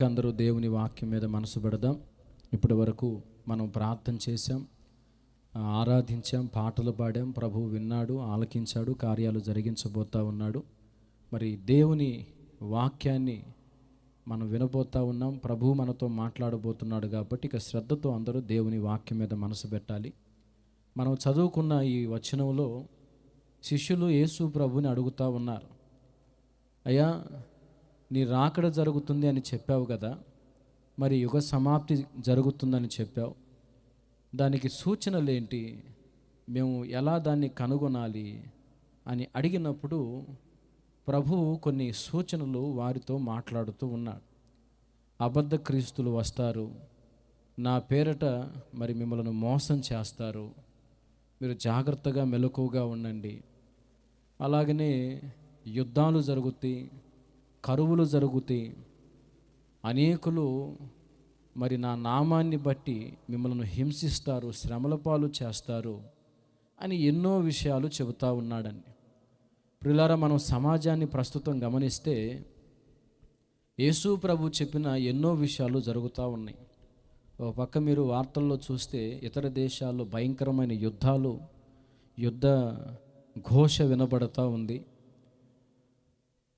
అందరూ దేవుని వాక్యం మీద మనసు పెడదాం. ఇప్పటి వరకు మనం ప్రార్థన చేశాం, ఆరాధించాం, పాటలు పాడాం. ప్రభువు విన్నాడు, ఆలకించాడు, కార్యాలు జరిగించబోతా ఉన్నాడు. మరి దేవుని వాక్యాన్ని మనం వినబోతా ఉన్నాం. ప్రభువు మనతో మాట్లాడబోతున్నాడు కాబట్టి ఇక శ్రద్ధతో అందరూ దేవుని వాక్యం మీద మనసు పెట్టాలి. మనం చదువుకున్న ఈ వచనంలో శిష్యులు యేసు ప్రభుని అడుగుతూ ఉన్నారు, అయ్యా నీ రాకడ జరుగుతుంది అని చెప్పావు కదా, మరి యుగ సమాప్తి జరుగుతుందని చెప్పావు, దానికి సూచనలు ఏంటి, మేము ఎలా దాన్ని కనుగొనాలి అని అడిగినప్పుడు ప్రభువు కొన్ని సూచనలు వారితో మాట్లాడుతూ ఉన్నాడు. అబద్ధ క్రీస్తులు వస్తారు, నా పేరట మరి మిమ్మల్ని మోసం చేస్తారు, మీరు జాగ్రత్తగా మెలకువగా ఉండండి. అలాగనే యుద్ధాలు జరుగుతాయి, కరువులు జరుగుతాయి, అనేకులు మరి నా నామాన్ని బట్టి మిమ్మల్ని హింసిస్తారు, శ్రమల పాలు చేస్తారు అని ఎన్నో విషయాలు చెబుతూ ఉన్నాడండి. ప్రియులారా, మనం సమాజాన్ని ప్రస్తుతం గమనిస్తే యేసు ప్రభు చెప్పిన ఎన్నో విషయాలు జరుగుతూ ఉన్నాయి. ఒక పక్క మీరు వార్తల్లో చూస్తే ఇతర దేశాల్లో భయంకరమైన యుద్ధ ఘోష వినబడుతూ ఉంది.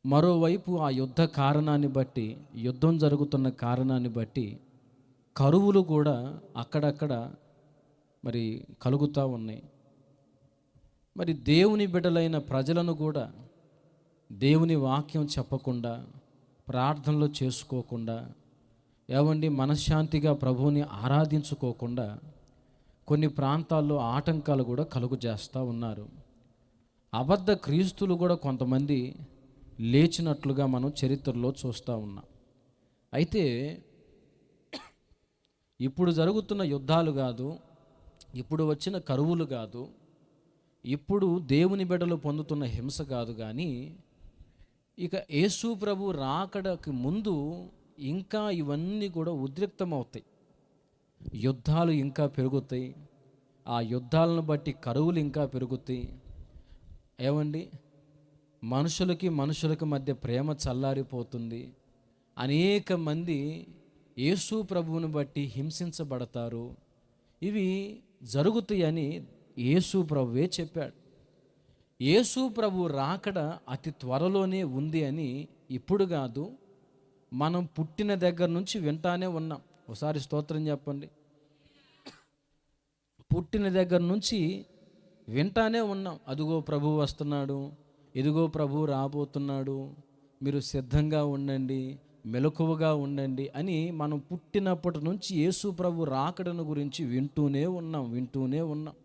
మరోవైపు ఆ యుద్ధ కారణాన్ని బట్టి, యుద్ధం జరుగుతున్న కారణాన్ని బట్టి కరువులు కూడా అక్కడక్కడ మరి కలుగుతూ ఉన్నాయి. మరి దేవుని బిడ్డలైన ప్రజలను కూడా దేవుని వాక్యం చెప్పకుండా, ప్రార్థనలు చేసుకోకుండా, ఏవండి మనశ్శాంతిగా ప్రభువుని ఆరాధించుకోకుండా కొన్ని ప్రాంతాల్లో ఆటంకాలు కూడా కలుగజేస్తూ ఉన్నారు. అబద్ధ క్రీస్తులు కూడా కొంతమంది లేచినట్లుగా మనం చరిత్రలో చూస్తూ ఉన్నాం. అయితే ఇప్పుడు జరుగుతున్న యుద్ధాలు కాదు, ఇప్పుడు వచ్చిన కరువులు కాదు, ఇప్పుడు దేవుని బిడ్డలు పొందుతున్న హింస కాదు, కానీ ఇక యేసు ప్రభు రాకడకి ముందు ఇంకా ఇవన్నీ కూడా ఉద్రిక్తమవుతాయి. యుద్ధాలు ఇంకా పెరుగుతాయి, ఆ యుద్ధాలను బట్టి కరువులు ఇంకా పెరుగుతాయి. ఏమండి, మనుషులకి మధ్య ప్రేమ చల్లారిపోతుంది. అనేక మంది యేసు ప్రభువుని బట్టి హింసించబడతారు. ఇవి జరుగుతాయని యేసు ప్రభువే చెప్పాడు. యేసు ప్రభు రాకడ అతి త్వరలోనే ఉంది అని ఇప్పుడు కాదు, మనం పుట్టిన దగ్గర నుంచి వింటానే ఉన్నాం. ఒకసారి స్తోత్రం చెప్పండి. పుట్టిన దగ్గర నుంచి వింటానే ఉన్నాం, అదిగో ప్రభువు వస్తున్నాడు, ఇదిగో ప్రభువు రాబోతున్నాడు, మీరు సిద్ధంగా ఉండండి, మెలకువగా ఉండండి అని మనం పుట్టినప్పటి నుంచి యేసు ప్రభు రాకడను గురించి వింటూనే ఉన్నాం.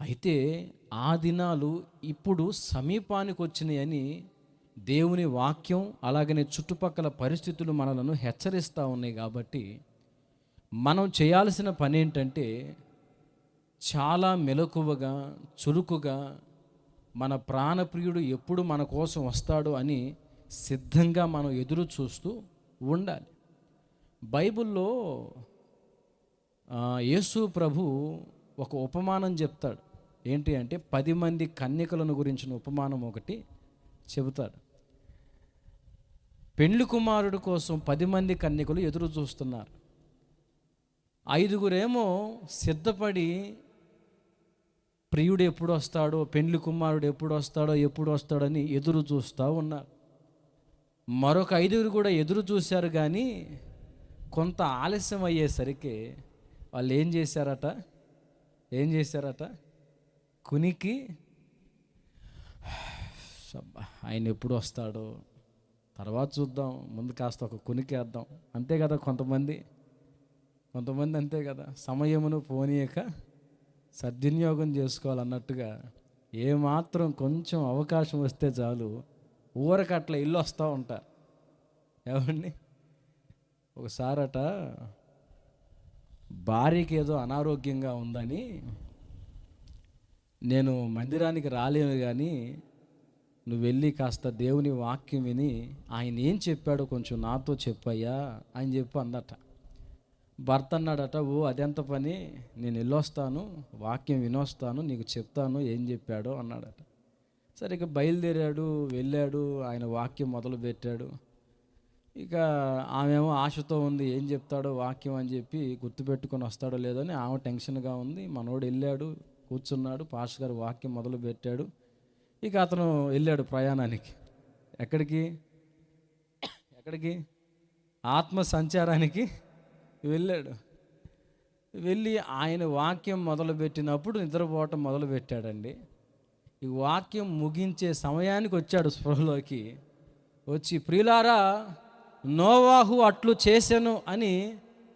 అయితే ఆ దినాలు ఇప్పుడు సమీపానికి వచ్చినాయని దేవుని వాక్యం, అలాగనే చుట్టుపక్కల పరిస్థితులు మనలను హెచ్చరిస్తూ ఉన్నాయి. కాబట్టి మనం చేయాల్సిన పని ఏంటంటే చాలా మెలకువగా, చురుకుగా, మన ప్రాణప్రియుడు ఎప్పుడు మన కోసం వస్తాడు అని సిద్ధంగా మనం ఎదురు చూస్తూ ఉండాలి. బైబిల్లో యేసు ప్రభు ఒక ఉపమానం చెప్తాడు. ఏంటి అంటే 10 మంది కన్యకలను గురించిన ఉపమానం ఒకటి చెబుతాడు. పెండ్లి కుమారుడు కోసం 10 మంది కన్యకలు ఎదురు చూస్తున్నారు. 5గురేమో సిద్ధపడి ప్రియుడు ఎప్పుడు వస్తాడో, పెండ్లి కుమారుడు ఎప్పుడు వస్తాడని ఎదురు చూస్తూ ఉన్నారు. మరొక 5గురు కూడా ఎదురు చూశారు, కానీ కొంత ఆలస్యం అయ్యేసరికి వాళ్ళు ఏం చేశారట, కునికి ఆయన ఎప్పుడు వస్తాడో తర్వాత చూద్దాం, ముందు కాస్త ఒక కునికేద్దాం, అంతే కదా. కొంతమంది అంతే కదా, సమయమును పోనీయక సద్వినియోగం చేసుకోవాలన్నట్టుగా ఏమాత్రం కొంచెం అవకాశం వస్తే చాలు ఊరకట్ల ఇల్లు వస్తూ ఉంటారు. ఏమండి, ఒకసారట భార్యకి ఏదో అనారోగ్యంగా ఉందని నేను మందిరానికి రాలేను, కానీ నువ్వు వెళ్ళి కాస్త దేవుని వాక్యం విని ఆయన ఏం చెప్పాడో కొంచెం నాతో చెప్పయ్యా అని చెప్పి అందట. భర్త అన్నాడట, ఓ అదెంత పని, నేను వెళ్ళొస్తాను, వాక్యం వినొస్తాను, నీకు చెప్తాను ఏం చెప్పాడో అన్నాడట. సరే ఇక బయలుదేరాడు, వెళ్ళాడు, ఆయన వాక్యం మొదలు పెట్టాడు. ఇక ఆమెమో ఆశతో ఉంది, ఏం చెప్తాడో వాక్యం అని చెప్పి గుర్తుపెట్టుకొని వస్తాడో లేదో అని ఆమె టెన్షన్గా ఉంది. మనోడు వెళ్ళాడు, కూర్చున్నాడు, పాస్టర్ గారు వాక్యం మొదలు పెట్టాడు. ఇక అతను వెళ్ళాడు ప్రయాణానికి. ఎక్కడికి ఆత్మ సంచారానికి వెళ్ళాడు. వెళ్ళి ఆయన వాక్యం మొదలుపెట్టినప్పుడు నిద్రపోవటం మొదలుపెట్టాడండి. ఈ వాక్యం ముగించే సమయానికి వచ్చాడు స్పృహలోకి. వచ్చి ప్రియులారా, నోవాహు అట్లు చేశాను అని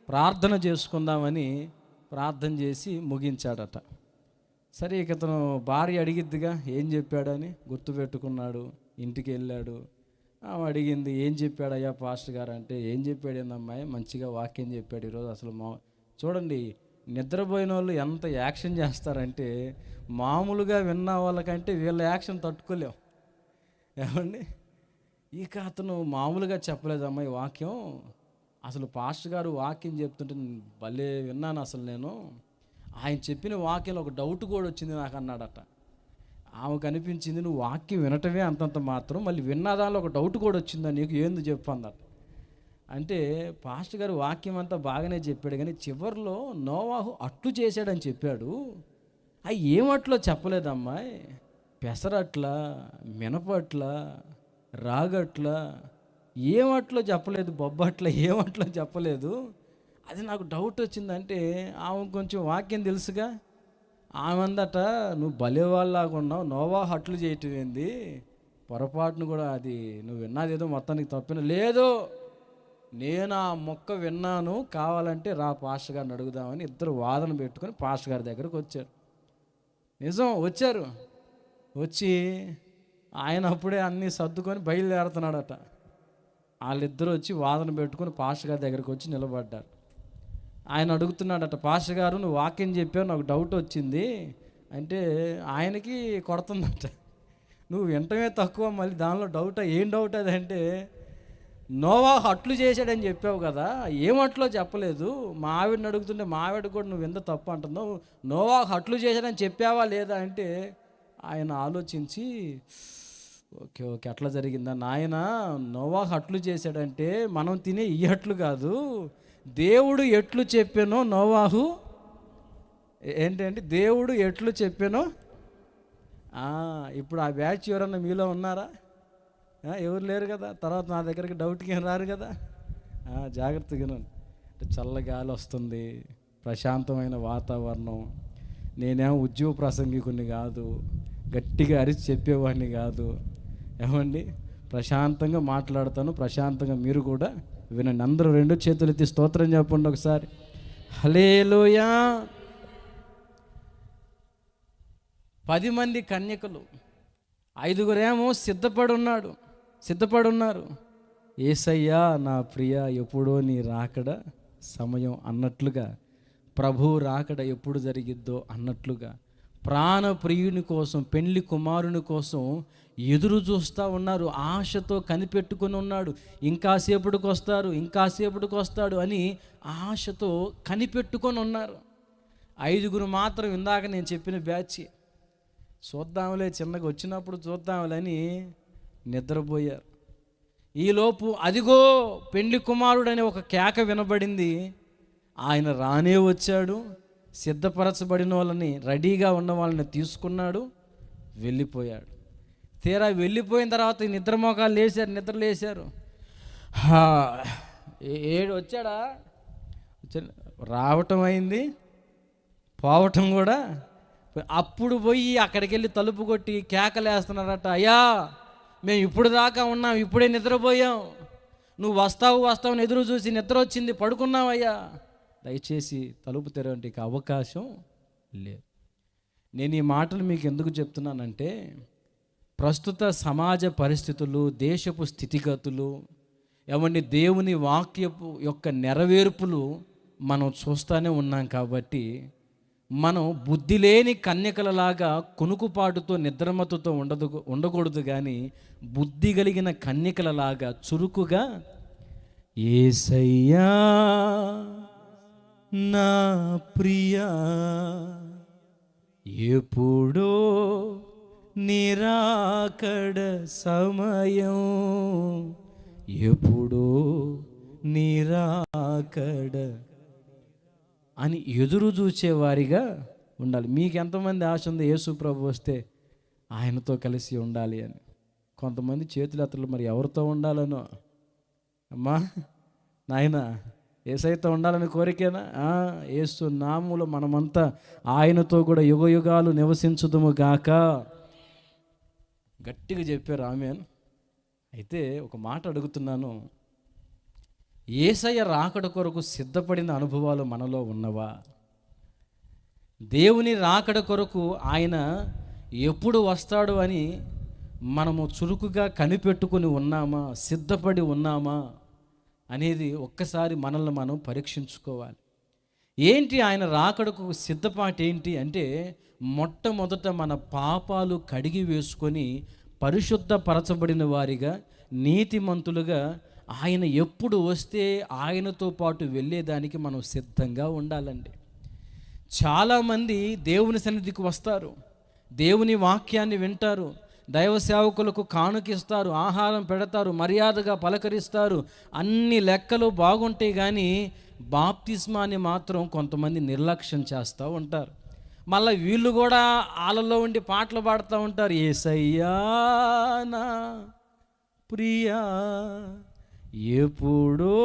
ప్రార్థన చేసుకుందామని ప్రార్థన చేసి ముగించాడట. సరే, ఇక అతను భార్య అడిగిద్దిగా ఏం చెప్పాడని గుర్తుపెట్టుకున్నాడు. ఇంటికి వెళ్ళాడు. ఆమె అడిగింది, ఏం చెప్పాడయ్యా పాస్టర్ గారు అంటే, ఏం చెప్పాడు ఏందమ్మాయి, మంచిగా వాక్యం చెప్పాడు ఈరోజు. అసలు చూడండి, నిద్రపోయిన వాళ్ళు ఎంత యాక్షన్ చేస్తారంటే, మామూలుగా విన్న వాళ్ళకంటే వీళ్ళ యాక్షన్ తట్టుకోలేం ఏమండి. ఇక అతను మామూలుగా చెప్పలేదమ్మా ఈ వాక్యం, అసలు పాస్టర్ గారు వాక్యం చెప్తుంటే భలే విన్నాను. అసలు నేను ఆయన చెప్పిన వాక్యంలో ఒక డౌట్ కూడా వచ్చింది నాకు అన్నాడట. ఆమెకు అనిపించింది, నువ్వు వాక్యం వినటమే అంతంత మాత్రం, మళ్ళీ విన్నదానిలో ఒక డౌట్ కూడా వచ్చిందా నీకు, ఏంది చెప్పు అన్నట. అంటే పాస్టర్ గారు వాక్యం అంతా బాగానే చెప్పాడు, కానీ చివరిలో నోవాహు అట్లు చేశాడని చెప్పాడు. అవి ఏమట్లో చెప్పలేదమ్మాయి, పెసరట్ల, మినపట్ల, రాగట్ల, ఏమట్లో చెప్పలేదు, బొబ్బట్ల ఏమట్లో చెప్పలేదు. అది నాకు డౌట్ వచ్చిందంటే ఆమె కొంచెం వాక్యం తెలుసుగా. ఆమె అందట, నువ్వు భలేవాళ్ళలాగా ఉన్నావు, నోవాహు అట్లు చేయటం ఏంది, పొరపాటును కూడా అది నువ్వు విన్నదేదో మొత్తానికి తప్పిన లేదు, నేను ఆ మొక్క విన్నాను, కావాలంటే రా పాస్టర్ గారిని అడుగుదామని ఇద్దరు వాదన పెట్టుకొని పాస్టర్ గారి దగ్గరకు వచ్చారు. నిజం వచ్చారు. వచ్చి ఆయన అప్పుడే అన్నీ సర్దుకొని బయలుదేరుతున్నాడట. వాళ్ళిద్దరూ వచ్చి వాదన పెట్టుకొని పాస్టర్ గారి దగ్గరకు వచ్చి నిలబడ్డారు. ఆయన అడుగుతున్నాడట, పాస్టర్ గారు నువ్వు వాక్యం చెప్పావు, నాకు డౌట్ వచ్చింది అంటే ఆయనకి కొడుతుందట. నువ్వు వింటమే తక్కువ, మళ్ళీ దానిలో డౌట్, ఏం డౌట్ అది అంటే, నోవాహు అట్లు చేశాడని చెప్పావు కదా, ఏమట్లో చెప్పలేదు. మా ఆవిడని అడుగుతుంటే మా ఆవిడ కూడా నువ్వు ఎంత తప్పు అంటున్నావు, నోవాహు అట్లు చేశాడని చెప్పావా లేదా అంటే, ఆయన ఆలోచించి ఓకే అట్లా జరిగిందా నాయన, నోవాహు అట్లు చేశాడంటే మనం తినే ఈ అట్లు కాదు, దేవుడు ఎట్లు చెప్పానో నోవాహు ఏంటంటే దేవుడు ఎట్లు చెప్పానో. ఇప్పుడు ఆ బ్యాచ్ ఎవరన్నా మీలో ఉన్నారా? ఎవరు లేరు కదా. తర్వాత నా దగ్గరికి డౌట్కి ఏం రారు కదా. జాగ్రత్తగా చల్ల గాలి వస్తుంది, ప్రశాంతమైన వాతావరణం. నేనేమో ఉద్యోగ ప్రసంగికుని కాదు, గట్టిగా అరిచి చెప్పేవాడిని కాదు. ఏమండి, ప్రశాంతంగా మాట్లాడతాను, ప్రశాంతంగా మీరు కూడా వినండి. అందరూ రెండు చేతులు ఎత్తి స్తోత్రం చెప్పండి ఒకసారి. హల్లెలూయా. 10 మంది కన్యకలు, 5గురేమో సిద్ధపడున్నారు. యేసయ్యా నా ప్రియ, ఎప్పుడో నీ రాకడ సమయం అన్నట్లుగా, ప్రభు రాకడ ఎప్పుడు జరిగిద్దో అన్నట్లుగా, ప్రాణ ప్రియుని కోసం, పెండ్లి కుమారుని కోసం ఎదురు చూస్తూ ఉన్నారు. ఆశతో కనిపెట్టుకొని ఉన్నాడు. ఇంకాసేపటికి వస్తాడు అని ఆశతో కనిపెట్టుకొని ఉన్నారు. 5గురు మాత్రం ఇందాక నేను చెప్పిన బ్యాచ్, చూద్దాంలే చిన్నగా వచ్చినప్పుడు చూద్దాంలని నిద్రపోయారు. ఈలోపు అదిగో పెండ్లి కుమారుడని ఒక కేక వినబడింది. ఆయన రానే వచ్చాడు. సిద్ధపరచబడిన వాళ్ళని, రెడీగా ఉన్న వాళ్ళని తీసుకున్నాడు, వెళ్ళిపోయాడు. తీరా వెళ్ళిపోయిన తర్వాత నిద్ర లేశారు. వచ్చాడా, రావటం అయింది, పోవటం కూడా. అప్పుడు పోయి అక్కడికి వెళ్ళి తలుపు కొట్టి కేకలేస్తున్నారట, అయ్యా మేము ఇప్పుడు దాకా ఉన్నాం, ఇప్పుడే నిద్రపోయాం, నువ్వు వస్తావు ఎదురు చూసి నిద్ర వచ్చింది, పడుకున్నావయ్యా, దయచేసి తలుపు తెరవంటి అవకాశం లేదు. నేను ఈ మాటలు మీకు ఎందుకు చెప్తున్నానంటే, ప్రస్తుత సమాజ పరిస్థితులు, దేశపు స్థితిగతులు, ఏమండి దేవుని వాక్యపు యొక్క నెరవేర్పులు మనం చూస్తూనే ఉన్నాం. కాబట్టి మనం బుద్ధి లేని కన్యకలలాగా కునుకుపాటుతో నిద్రమత్తుతో ఉండకూడదు, కానీ బుద్ధి కలిగిన కన్యకలలాగా చురుకుగా, యేసయ్యా నా ప్రియా ఎప్పుడో నిరాకడ సమయం ఎప్పుడో నీ రాకడ అని ఎదురు చూచేవారిగా ఉండాలి. మీకు ఎంతమంది ఆశ ఉంది యేసు ప్రభు వస్తే ఆయనతో కలిసి ఉండాలి అని? కొంతమంది చేతులెత్తలు మరి ఎవరితో ఉండాలనో. అమ్మా నాయన యేసయ్యతో ఉండాలని కోరికేనా? యేసు నామములో మనమంతా ఆయనతో కూడా యుగ యుగాలు నివసించుదుము గాక. గట్టిగా చెప్పారు ఆమేన్. అయితే ఒక మాట అడుగుతున్నాను, యేసయ్య రాకడ కొరకు సిద్ధపడిన అనుభవాలు మనలో ఉన్నవా? దేవుని రాకడ కొరకు ఆయన ఎప్పుడు వస్తాడు అని మనము చురుకుగా కనిపెట్టుకుని ఉన్నామా, సిద్ధపడి ఉన్నామా అనేది ఒక్కసారి మనల్ని మనం పరీక్షించుకోవాలి. ఏంటి ఆయన రాకడకు సిద్ధపాటు ఏంటి అంటే, మొట్టమొదట మన పాపాలు కడిగి వేసుకొని పరిశుద్ధపరచబడిన వారిగా, నీతిమంతులుగా ఆయన ఎప్పుడు వస్తే ఆయనతో పాటు వెళ్ళేదానికి మనం సిద్ధంగా ఉండాలండి. చాలామంది దేవుని సన్నిధికి వస్తారు, దేవుని వాక్యాన్ని వింటారు, దైవ సేవకులకు కానుకిస్తారు, ఆహారం పెడతారు, మర్యాదగా పలకరిస్తారు, అన్ని లెక్కలు బాగుంటాయి. కానీ బాప్తిస్మాన్ని మాత్రం కొంతమంది నిర్లక్ష్యం చేస్తూ ఉంటారు. మళ్ళీ వీళ్ళు కూడా వాళ్ళలో ఉండి పాటలు పాడుతూ ఉంటారు. యేసయ్యా నా ప్రియా ఎప్పుడో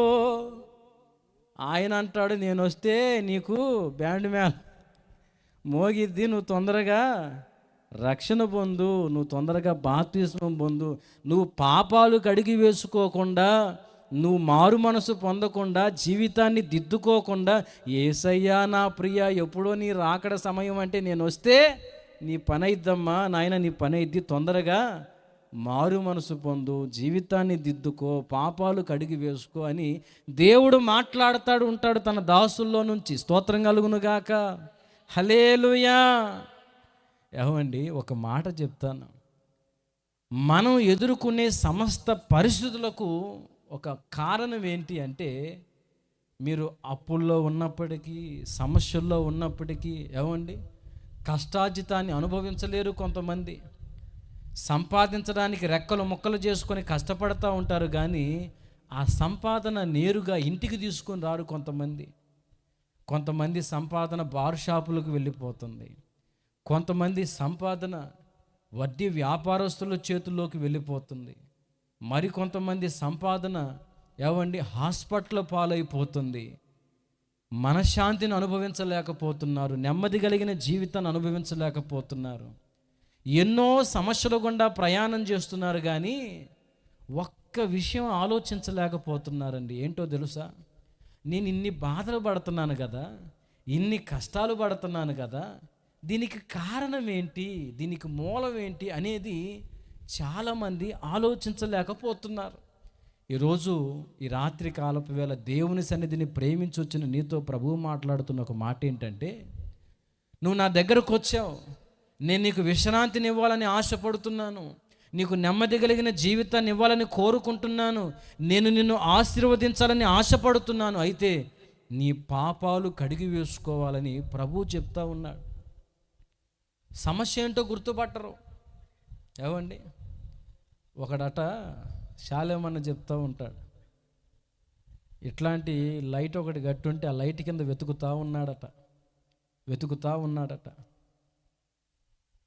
ఆయన అంటాడు, నేను వస్తే నీకు బ్యాండ్ మేళ మోగిద్ది, నువ్వు తొందరగా రక్షణ పొందు, నువ్వు తొందరగా బాప్తిస్మం పొందు. నువ్వు పాపాలు కడిగి వేసుకోకుండా, నువ్వు మారు మనసు పొందకుండా, జీవితాన్ని దిద్దుకోకుండా, యేసయ్యా నా ప్రియ ఎప్పుడో నీ రాకడ సమయం అంటే నేను వస్తే నీ పని అయిద్దమ్మా నాయన, నీ పని అయిద్ది, తొందరగా మారు మనసు పొందు, జీవితాన్ని దిద్దుకో, పాపాలు కడిగి వేసుకో అని దేవుడు మాట్లాడుతాడు ఉంటాడు తన దాసుల్లో నుంచి. స్తోత్రం కలుగునుగాక, హల్లెలూయా. ఏమండి, ఒక మాట చెప్తాను, మనం ఎదుర్కొనే సమస్త పరిస్థితులకు ఒక కారణం ఏంటి అంటే, మీరు అప్పుల్లో ఉన్నప్పటికీ, సమస్యల్లో ఉన్నప్పటికీ, ఏమండి కష్టార్జితాన్ని అనుభవించలేరు. కొంతమంది సంపాదించడానికి రెక్కలు ముక్కలు చేసుకొని కష్టపడుతూ ఉంటారు, కానీ ఆ సంపాదన నేరుగా ఇంటికి తీసుకొని రారు. కొంతమంది సంపాదన బార్ షాపులకు వెళ్ళిపోతుంది, కొంతమంది సంపాదన వడ్డీ వ్యాపారస్తుల చేతుల్లోకి వెళ్ళిపోతుంది, మరి కొంతమంది సంపాదన ఏవండి హాస్పిటల్ పాలైపోతుంది. మనశ్శాంతిని అనుభవించలేకపోతున్నారు, నెమ్మది కలిగిన జీవితాన్ని అనుభవించలేకపోతున్నారు, ఎన్నో సమస్యల గుండా ప్రయాణం చేస్తున్నారు, కానీ ఒక్క విషయం ఆలోచించలేకపోతున్నారండి. ఏంటో తెలుసా? నేను ఇన్ని బాధలు పడుతున్నాను కదా, ఇన్ని కష్టాలు పడుతున్నాను కదా, దీనికి కారణం ఏంటి, దీనికి మూలం ఏంటి అనేది చాలామంది ఆలోచించలేకపోతున్నారు. ఈరోజు ఈ రాత్రి కాలపు వేళ దేవుని సన్నిధిని ప్రేమించి వచ్చిన నీతో ప్రభువు మాట్లాడుతున్న ఒక మాట ఏంటంటే, నువ్వు నా దగ్గరకు వచ్చావు, నేను నీకు విశ్రాంతిని ఇవ్వాలని ఆశపడుతున్నాను, నీకు నెమ్మది కలిగిన జీవితాన్ని ఇవ్వాలని కోరుకుంటున్నాను, నేను నిన్ను ఆశీర్వదించాలని ఆశపడుతున్నాను. అయితే నీ పాపాలు కడిగి వేసుకోవాలని ప్రభువు చెప్తా ఉన్నాడు. సమస్య ఏంటో గుర్తుపట్టరు. ఏవండి, ఒకడట శాలేమన్న చెప్తూ ఉంటాడు, ఇట్లాంటి లైట్ ఒకటి గట్టుంటే ఆ లైట్ కింద వెతుకుతూ ఉన్నాడట.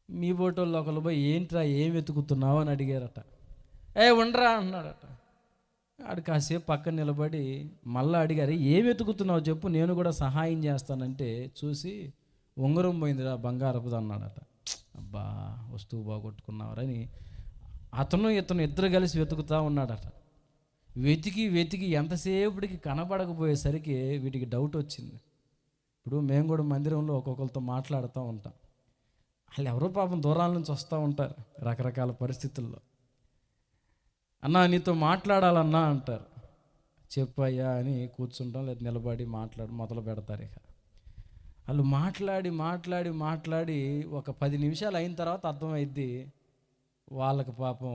మీ బోటోళ్ళు ఒకళ్ళు పోయి ఏంట్రా ఏం వెతుకుతున్నావు అని అడిగారట. ఉండరా అన్నాడట. ఆడు కాసేపు పక్కన నిలబడి మళ్ళీ అడిగారు, ఏం వెతుకుతున్నావు చెప్పు, నేను కూడా సహాయం చేస్తానంటే చూసి ఉంగరం పోయిందిరా బంగారపుది అన్నాడట. అబ్బా వస్తువు బాగొట్టుకున్నావరని ఇతను ఇద్దరు కలిసి వెతుకుతూ ఉన్నాడట. వెతికి ఎంతసేపటికి కనబడకపోయేసరికి వీటికి డౌట్ వచ్చింది. ఇప్పుడు మేము కూడా మందిరంలో ఒక్కొక్కరితో మాట్లాడుతూ ఉంటాం. వాళ్ళు ఎవరో పాపం దూరాల నుంచి వస్తూ ఉంటారు రకరకాల పరిస్థితుల్లో. అన్నా నీతో మాట్లాడాలన్నా అంటారు. చెప్పయ్యా అని కూర్చుంటాం, లేదా నిలబడి మొదలు పెడతారు. ఇక వాళ్ళు మాట్లాడి ఒక 10 నిమిషాలు అయిన తర్వాత అర్థమైద్ది వాళ్ళకి పాపం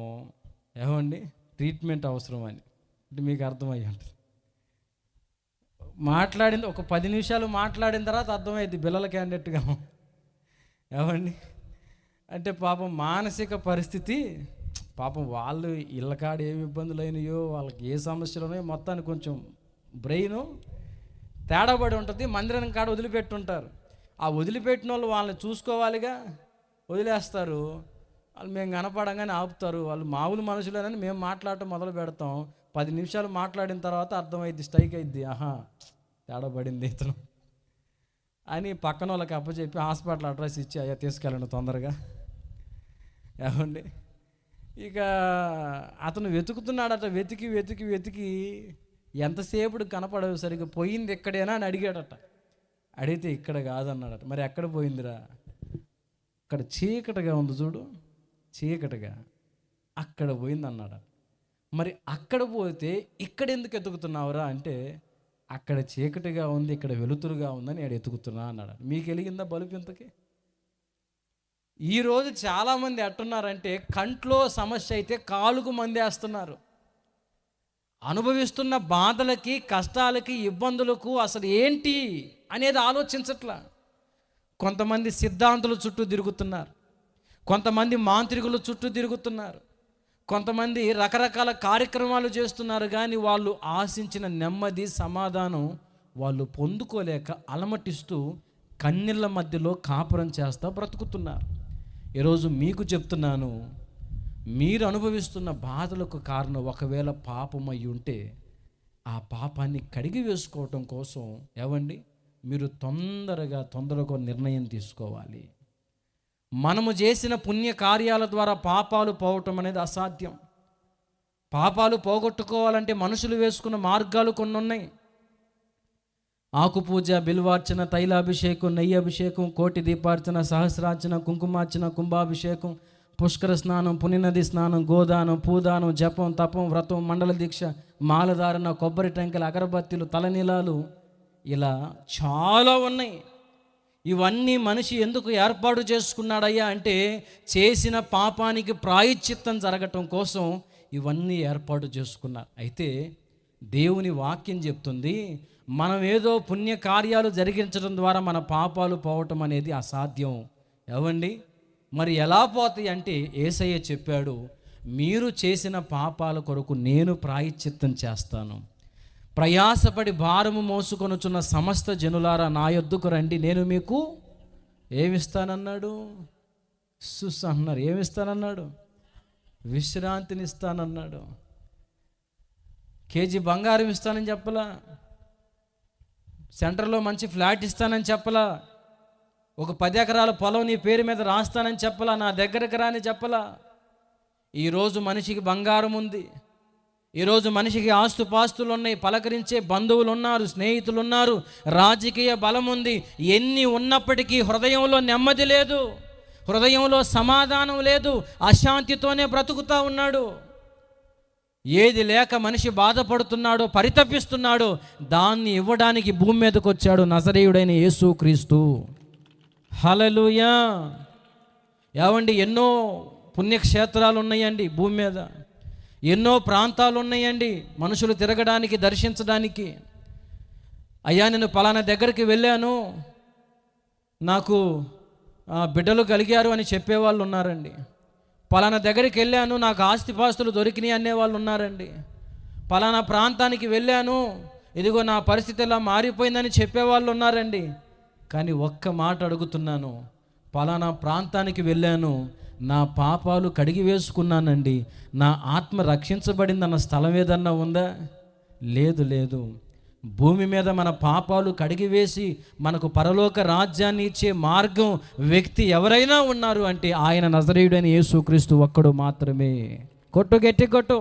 ఏమండి ట్రీట్మెంట్ అవసరం అని. అంటే మీకు అర్థమయ్యి ఉంటుంది. మాట్లాడింది ఒక 10 నిమిషాలు మాట్లాడిన తర్వాత అర్థమైద్ది బిల్లల క్యాండిడేట్గా ఏమండి. అంటే పాపం మానసిక పరిస్థితి పాపం వాళ్ళు ఇళ్ళకాడ ఏమి ఇబ్బందులు అయినాయో, వాళ్ళకి ఏ సమస్యలు ఉన్నాయో మొత్తానికి కొంచెం బ్రెయిన్ తేడాపడి ఉంటుంది. మందిరం కాడ వదిలిపెట్టుంటారు. ఆ వదిలిపెట్టిన వాళ్ళు వాళ్ళని చూసుకోవాలిగా, వదిలేస్తారు. వాళ్ళు మేము కనపడంగానే ఆపుతారు. వాళ్ళు మామూలు మనుషులేనని మేము మాట్లాడటం మొదలు పెడతాం. 10 నిమిషాలు మాట్లాడిన తర్వాత అర్థమైద్ది, స్ట్రైక్ అయిద్ది, ఆహా తేడా పడింది ఇతను అని పక్కన వాళ్ళకి అప్పచెప్పి హాస్పిటల్ అడ్రస్ ఇచ్చి అయ్యా తీసుకెళ్ళండి తొందరగా. ఏమండి, ఇక అతను వెతుకుతున్నాడట. వెతికి వెతికి వెతికి ఎంతసేపుడు కనపడవు, సరిగ్గా పోయింది ఎక్కడేనా అని అడిగాడట. అడిగితే ఇక్కడ కాదన్నాడట. మరి ఎక్కడ పోయిందిరా? అక్కడ చీకటిగా ఉంది చూడు, చీకటిగా అక్కడ పోయింది అన్నాడు. మరి అక్కడ పోతే ఇక్కడ ఎందుకు ఎతుకుతున్నావురా అంటే, అక్కడ చీకటిగా ఉంది, ఇక్కడ వెలుతురుగా ఉందని నేను ఎతుకుతున్నా అన్నాడు. మీకు వెలిగిందా బలుపు ఇంతకి? ఈరోజు చాలామంది ఎట్టున్నారంటే, కంట్లో సమస్య అయితే కాలుకు మందేస్తున్నారు. అనుభవిస్తున్న బాధలకి, కష్టాలకి, ఇబ్బందులకు అసలు ఏంటి అనేది ఆలోచించట్లా. కొంతమంది సిద్ధాంతుల చుట్టూ తిరుగుతున్నారు, కొంతమంది మాంత్రికుల చుట్టూ తిరుగుతున్నారు, కొంతమంది రకరకాల కార్యక్రమాలు చేస్తున్నారు. కానీ వాళ్ళు ఆశించిన నెమ్మది, సమాధానం వాళ్ళు పొందుకోలేక అలమటిస్తూ కన్నీళ్ళ మధ్యలో కాపురం చేస్తూ బ్రతుకుతున్నారు. ఈరోజు మీకు చెప్తున్నాను, మీరు అనుభవిస్తున్న బాధలకు కారణం ఒకవేళ పాపం అయి ఉంటే ఆ పాపాన్ని కడిగి వేసుకోవటం కోసం ఏవండి మీరు తొందరగా నిర్ణయం తీసుకోవాలి. మనము చేసిన పుణ్య కార్యాల ద్వారా పాపాలు పోవటం అనేది అసాధ్యం. పాపాలు పోగొట్టుకోవాలంటే మనుషులు వేసుకున్న మార్గాలు కొన్ని ఉన్నాయి. ఆకుపూజ, బిల్వార్చన, తైలాభిషేకం, నెయ్యి అభిషేకం, కోటి దీపార్చన, సహస్రార్చన, కుంకుమార్చన, కుంభాభిషేకం, పుష్కర స్నానం, పుణ్యనది స్నానం, గోదానం, పూదానం, జపం, తపం, వ్రతం, మండల దీక్ష, మాలధారణ, కొబ్బరి టెంకలు, అగరబత్తీలు, తలనీలాలు, ఇలా చాలా ఉన్నాయి. ఇవన్నీ మనిషి ఎందుకు ఏర్పాటు చేసుకున్నాడయ్యా అంటే, చేసిన పాపానికి ప్రాయశ్చిత్తం జరగటం కోసం ఇవన్నీ ఏర్పాటు చేసుకున్నారు. అయితే దేవుని వాక్యం చెప్తుంది, మనం ఏదో పుణ్య కార్యాలు జరిగించడం ద్వారా మన పాపాలు పోవటం అనేది అసాధ్యం. ఏవండి, మరి ఎలా పోతాయి అంటే, యేసయ్య చెప్పాడు, మీరు చేసిన పాపాల కొరకు నేను ప్రాయశ్చిత్తం చేస్తాను. ప్రయాసపడి భారము మోసుకొనుచున్న సమస్త జనులారా నా యొద్దకు రండి, నేను మీకు ఏమిస్తానన్నాడు? అన్నారు. ఏమిస్తానన్నాడు? విశ్రాంతిని ఇస్తానన్నాడు. కేజీ బంగారం ఇస్తానని చెప్పలా, సెంటర్లో మంచి ఫ్లాట్ ఇస్తానని చెప్పలా, ఒక 10 ఎకరాల పొలం నీ పేరు మీద రాస్తానని చెప్పలా, నా దగ్గరకు రాని చెప్పలా. ఈరోజు మనిషికి బంగారం ఉంది, ఈరోజు మనిషికి ఆస్తుపాస్తులు ఉన్నాయి, పలకరించే బంధువులు ఉన్నారు, స్నేహితులు ఉన్నారు, రాజకీయ బలం ఉంది. ఎన్ని ఉన్నప్పటికీ హృదయంలో నెమ్మది లేదు, హృదయంలో సమాధానం లేదు, అశాంతితోనే బ్రతుకుతూ ఉన్నాడు. ఏది లేక మనిషి బాధపడుతున్నాడో, పరితపిస్తున్నాడో, దాన్ని ఇవ్వడానికి భూమి మీదకి వచ్చాడు నజరేయుడైన యేసుక్రీస్తు. హల్లెలూయా. ఏవండి, ఎన్నో పుణ్యక్షేత్రాలు ఉన్నాయండి భూమి మీద, ఎన్నో ప్రాంతాలు ఉన్నాయండి మనుషులు తిరగడానికి, దర్శించడానికి. అయ్యా నేను పలానా దగ్గరికి వెళ్ళాను, నాకు బిడ్డలు కలిగారు అని చెప్పేవాళ్ళు ఉన్నారండి. పలానా దగ్గరికి వెళ్ళాను, నాకు ఆస్తిపాస్తులు దొరికినాయి అనేవాళ్ళు ఉన్నారండి. పలానా ప్రాంతానికి వెళ్ళాను, ఇదిగో నా పరిస్థితి ఇలా మారిపోయిందని చెప్పేవాళ్ళు ఉన్నారండి. కానీ ఒక్క మాట అడుగుతున్నాను, పలానా ప్రాంతానికి వెళ్ళాను, నా పాపాలు కడిగి వేసుకున్నానండి, నా ఆత్మ రక్షించబడిందన్న స్థలం ఏదన్నా ఉందా? లేదు, లేదు. భూమి మీద మన పాపాలు కడిగివేసి మనకు పరలోక రాజ్యాన్ని ఇచ్చే మార్గం, వ్యక్తి ఎవరైనా ఉన్నారు అంటే ఆయన నజరేయుడైన యేసుక్రీస్తు ఒక్కడు మాత్రమే. కొట్టు, గట్టి కొట్టు.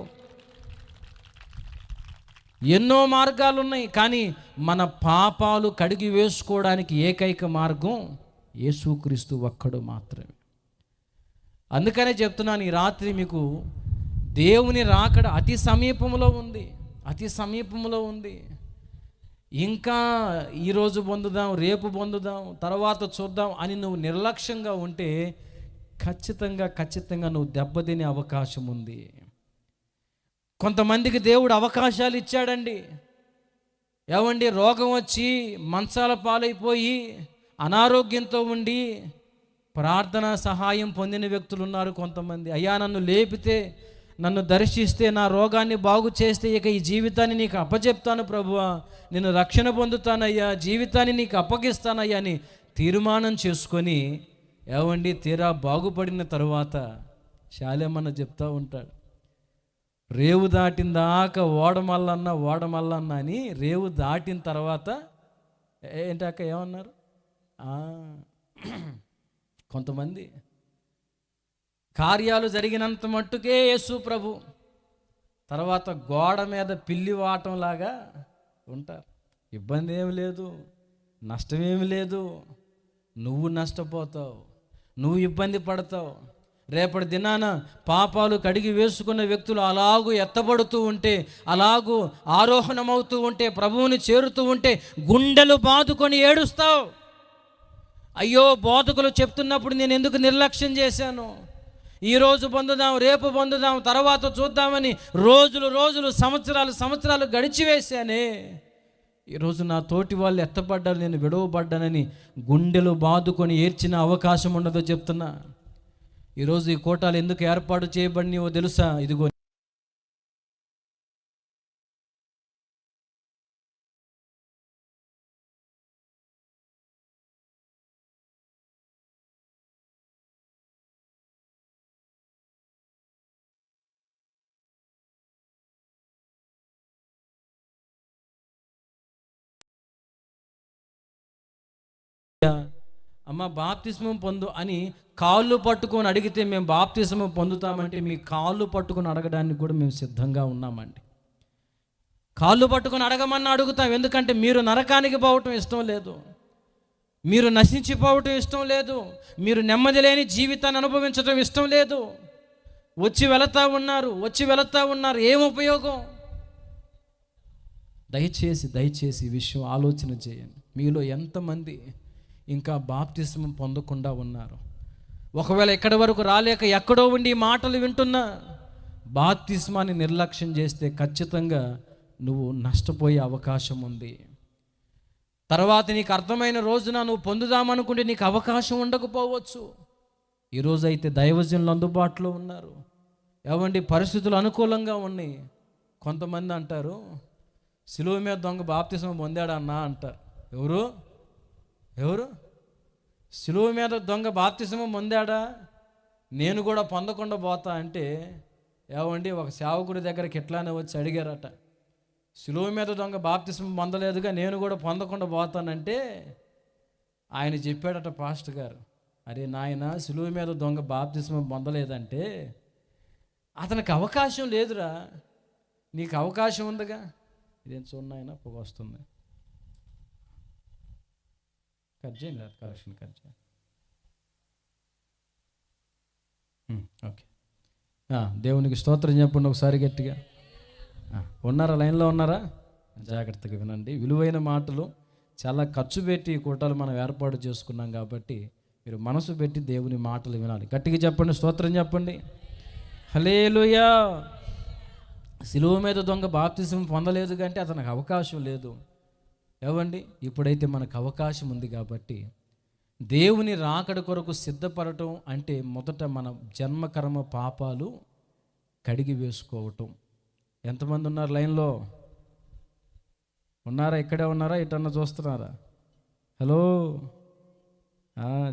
ఎన్నో మార్గాలు ఉన్నాయి, కానీ మన పాపాలు కడిగి వేసుకోవడానికి ఏకైక మార్గం యేసుక్రీస్తు ఒక్కడు మాత్రమే. అందుకనే చెప్తున్నాను, ఈ రాత్రి మీకు దేవుని రాకడ అతి సమీపంలో ఉంది, అతి సమీపంలో ఉంది. ఇంకా ఈరోజు పొందుదాం, రేపు పొందుదాం, తర్వాత చూద్దాం అని నువ్వు నిర్లక్ష్యంగా ఉంటే ఖచ్చితంగా నువ్వు దెబ్బతినే అవకాశం ఉంది. కొంతమందికి దేవుడు అవకాశాలు ఇచ్చాడండి. ఏవండి, రోగం వచ్చి మంచాల పాలైపోయి అనారోగ్యంతో ఉండి ప్రార్థనా సహాయం పొందిన వ్యక్తులు ఉన్నారు కొంతమంది. అయ్యా నన్ను లేపితే, నన్ను దర్శిస్తే, నా రోగాన్ని బాగు చేస్తే ఇక ఈ జీవితాన్ని నీకు అప్పచెప్తాను ప్రభువా, నేను రక్షణ పొందుతానయ్యా, జీవితాన్ని నీకు అప్పగిస్తానయ్యా అని తీర్మానం చేసుకొని ఏవండి తీరా బాగుపడిన తరువాత శాలేమన్న చెప్తూ ఉంటాడు, రేవు దాటిన దాకా ఓడమల్లన్న అని రేవు దాటిన తర్వాత ఏంటాక ఏమన్నారు, కొంతమంది కార్యాలు జరిగినంత మట్టుకే యేసు ప్రభు, తర్వాత గోడ మీద పిల్లి వాటంలాగా ఉంటారు. ఇబ్బంది ఏమి లేదు, నష్టమేమి లేదు, నువ్వు నష్టపోతావు, నువ్వు ఇబ్బంది పడతావు. రేపటి దినాన పాపాలు కడిగి వేసుకున్న వ్యక్తులు అలాగూ ఎత్తబడుతూ ఉంటే, అలాగూ ఆరోహణమవుతూ ఉంటే, ప్రభువుని చేరుతూ ఉంటే గుండెలు బాదుకొని ఏడుస్తావు. అయ్యో బోధకులు చెప్తున్నప్పుడు నేను ఎందుకు నిర్లక్ష్యం చేశాను, ఈరోజు పొందుదాం, రేపు పొందుదాం, తర్వాత చూద్దామని రోజులు సంవత్సరాలు గడిచివేశానే. ఈరోజు నా తోటి వాళ్ళు ఎత్తపడ్డారు, నేను విడవబడ్డానని గుండెలు బాదుకొని ఏడ్చిన అవకాశం ఉండదో చెప్తున్నా. ఈరోజు ఈ కోటాలు ఎందుకు ఏర్పాటు చేయబడినవో తెలుసా? ఇదిగో అమ్మ బాప్తిస్మం పొందు అని కాళ్ళు పట్టుకొని అడిగితే మేము బాప్తిస్మం పొందుతామంటే మీ కాళ్ళు పట్టుకొని అడగడానికి కూడా మేము సిద్ధంగా ఉన్నామండి. కాళ్ళు పట్టుకొని అడగమన్నా అడుగుతాం. ఎందుకంటే మీరు నరకానికి పోవటం ఇష్టం లేదు, మీరు నశించిపోవటం ఇష్టం లేదు, మీరు నెమ్మది లేని జీవితాన్ని అనుభవించడం ఇష్టం లేదు. వచ్చి వెళతా ఉన్నారు, ఏం ఉపయోగం? దయచేసి ఈ విషయం ఆలోచన చేయండి. మీలో ఎంతమంది ఇంకా బాప్తిస్మం పొందకుండా ఉన్నారు? ఒకవేళ ఎక్కడి వరకు రాలేక ఎక్కడో ఉండి మాటలు వింటున్నా, బాప్తిస్మాన్ని నిర్లక్ష్యం చేస్తే ఖచ్చితంగా నువ్వు నష్టపోయే అవకాశం ఉంది. తర్వాత నీకు అర్థమైన రోజున నువ్వు పొందుదామనుకుంటే నీకు అవకాశం ఉండకపోవచ్చు. ఈరోజైతే దైవజనులు అందుబాటులో ఉన్నారు. ఏవండి, పరిస్థితులు అనుకూలంగా ఉన్నాయి. కొంతమంది అంటారు, సిలువ మీద దొంగ బాప్తిస్మం పొందాడా అన్నా అంటారు. ఎవరు సిలువ మీద దొంగ బాప్తిస్మం పొందాడా, నేను కూడా పొందకుండా పోతా అంటే, ఏవండి ఒక సేవకుడి దగ్గరికి ఎట్లానే వచ్చి అడిగారట, సిలువ మీద దొంగ బాప్తిస్మం పొందలేదుగా, నేను కూడా పొందకుండా పోతానంటే ఆయన చెప్పాడట పాస్టర్ గారు, అరే నాయన, సిలువ మీద దొంగ బాప్తిస్మం పొందలేదంటే అతనికి అవకాశం లేదురా, నీకు అవకాశం ఉందిగా. ఇదేం చూడనాయన పొగ వస్తుంది, కరెక్షన్ ఓకే. దేవునికి స్తోత్రం చెప్పండి ఒకసారి గట్టిగా. ఉన్నారా? లైన్లో ఉన్నారా? జాగ్రత్తగా వినండి. విలువైన మాటలు చాలా ఖర్చు పెట్టి ఈ కూటాలు మనం ఏర్పాటు చేసుకున్నాం కాబట్టి మీరు మనసు పెట్టి దేవుని మాటలు వినాలి. గట్టిగా చెప్పండి, స్తోత్రం చెప్పండి. హల్లెలూయా. సిలువ మీద దొంగ బాప్తిస్మం పొందలేదు కంటే అతనికి అవకాశం లేదు. ఏవండి, ఇప్పుడైతే మనకు అవకాశం ఉంది కాబట్టి దేవుని రాకడ కొరకు సిద్ధపడటం అంటే మొదట మన జన్మకర్మ పాపాలు కడిగి వేసుకోవటం. ఎంతమంది ఉన్నారు లైన్లో? ఉన్నారా? ఇక్కడే ఉన్నారా? ఇటన్నా చూస్తున్నారా? హలో,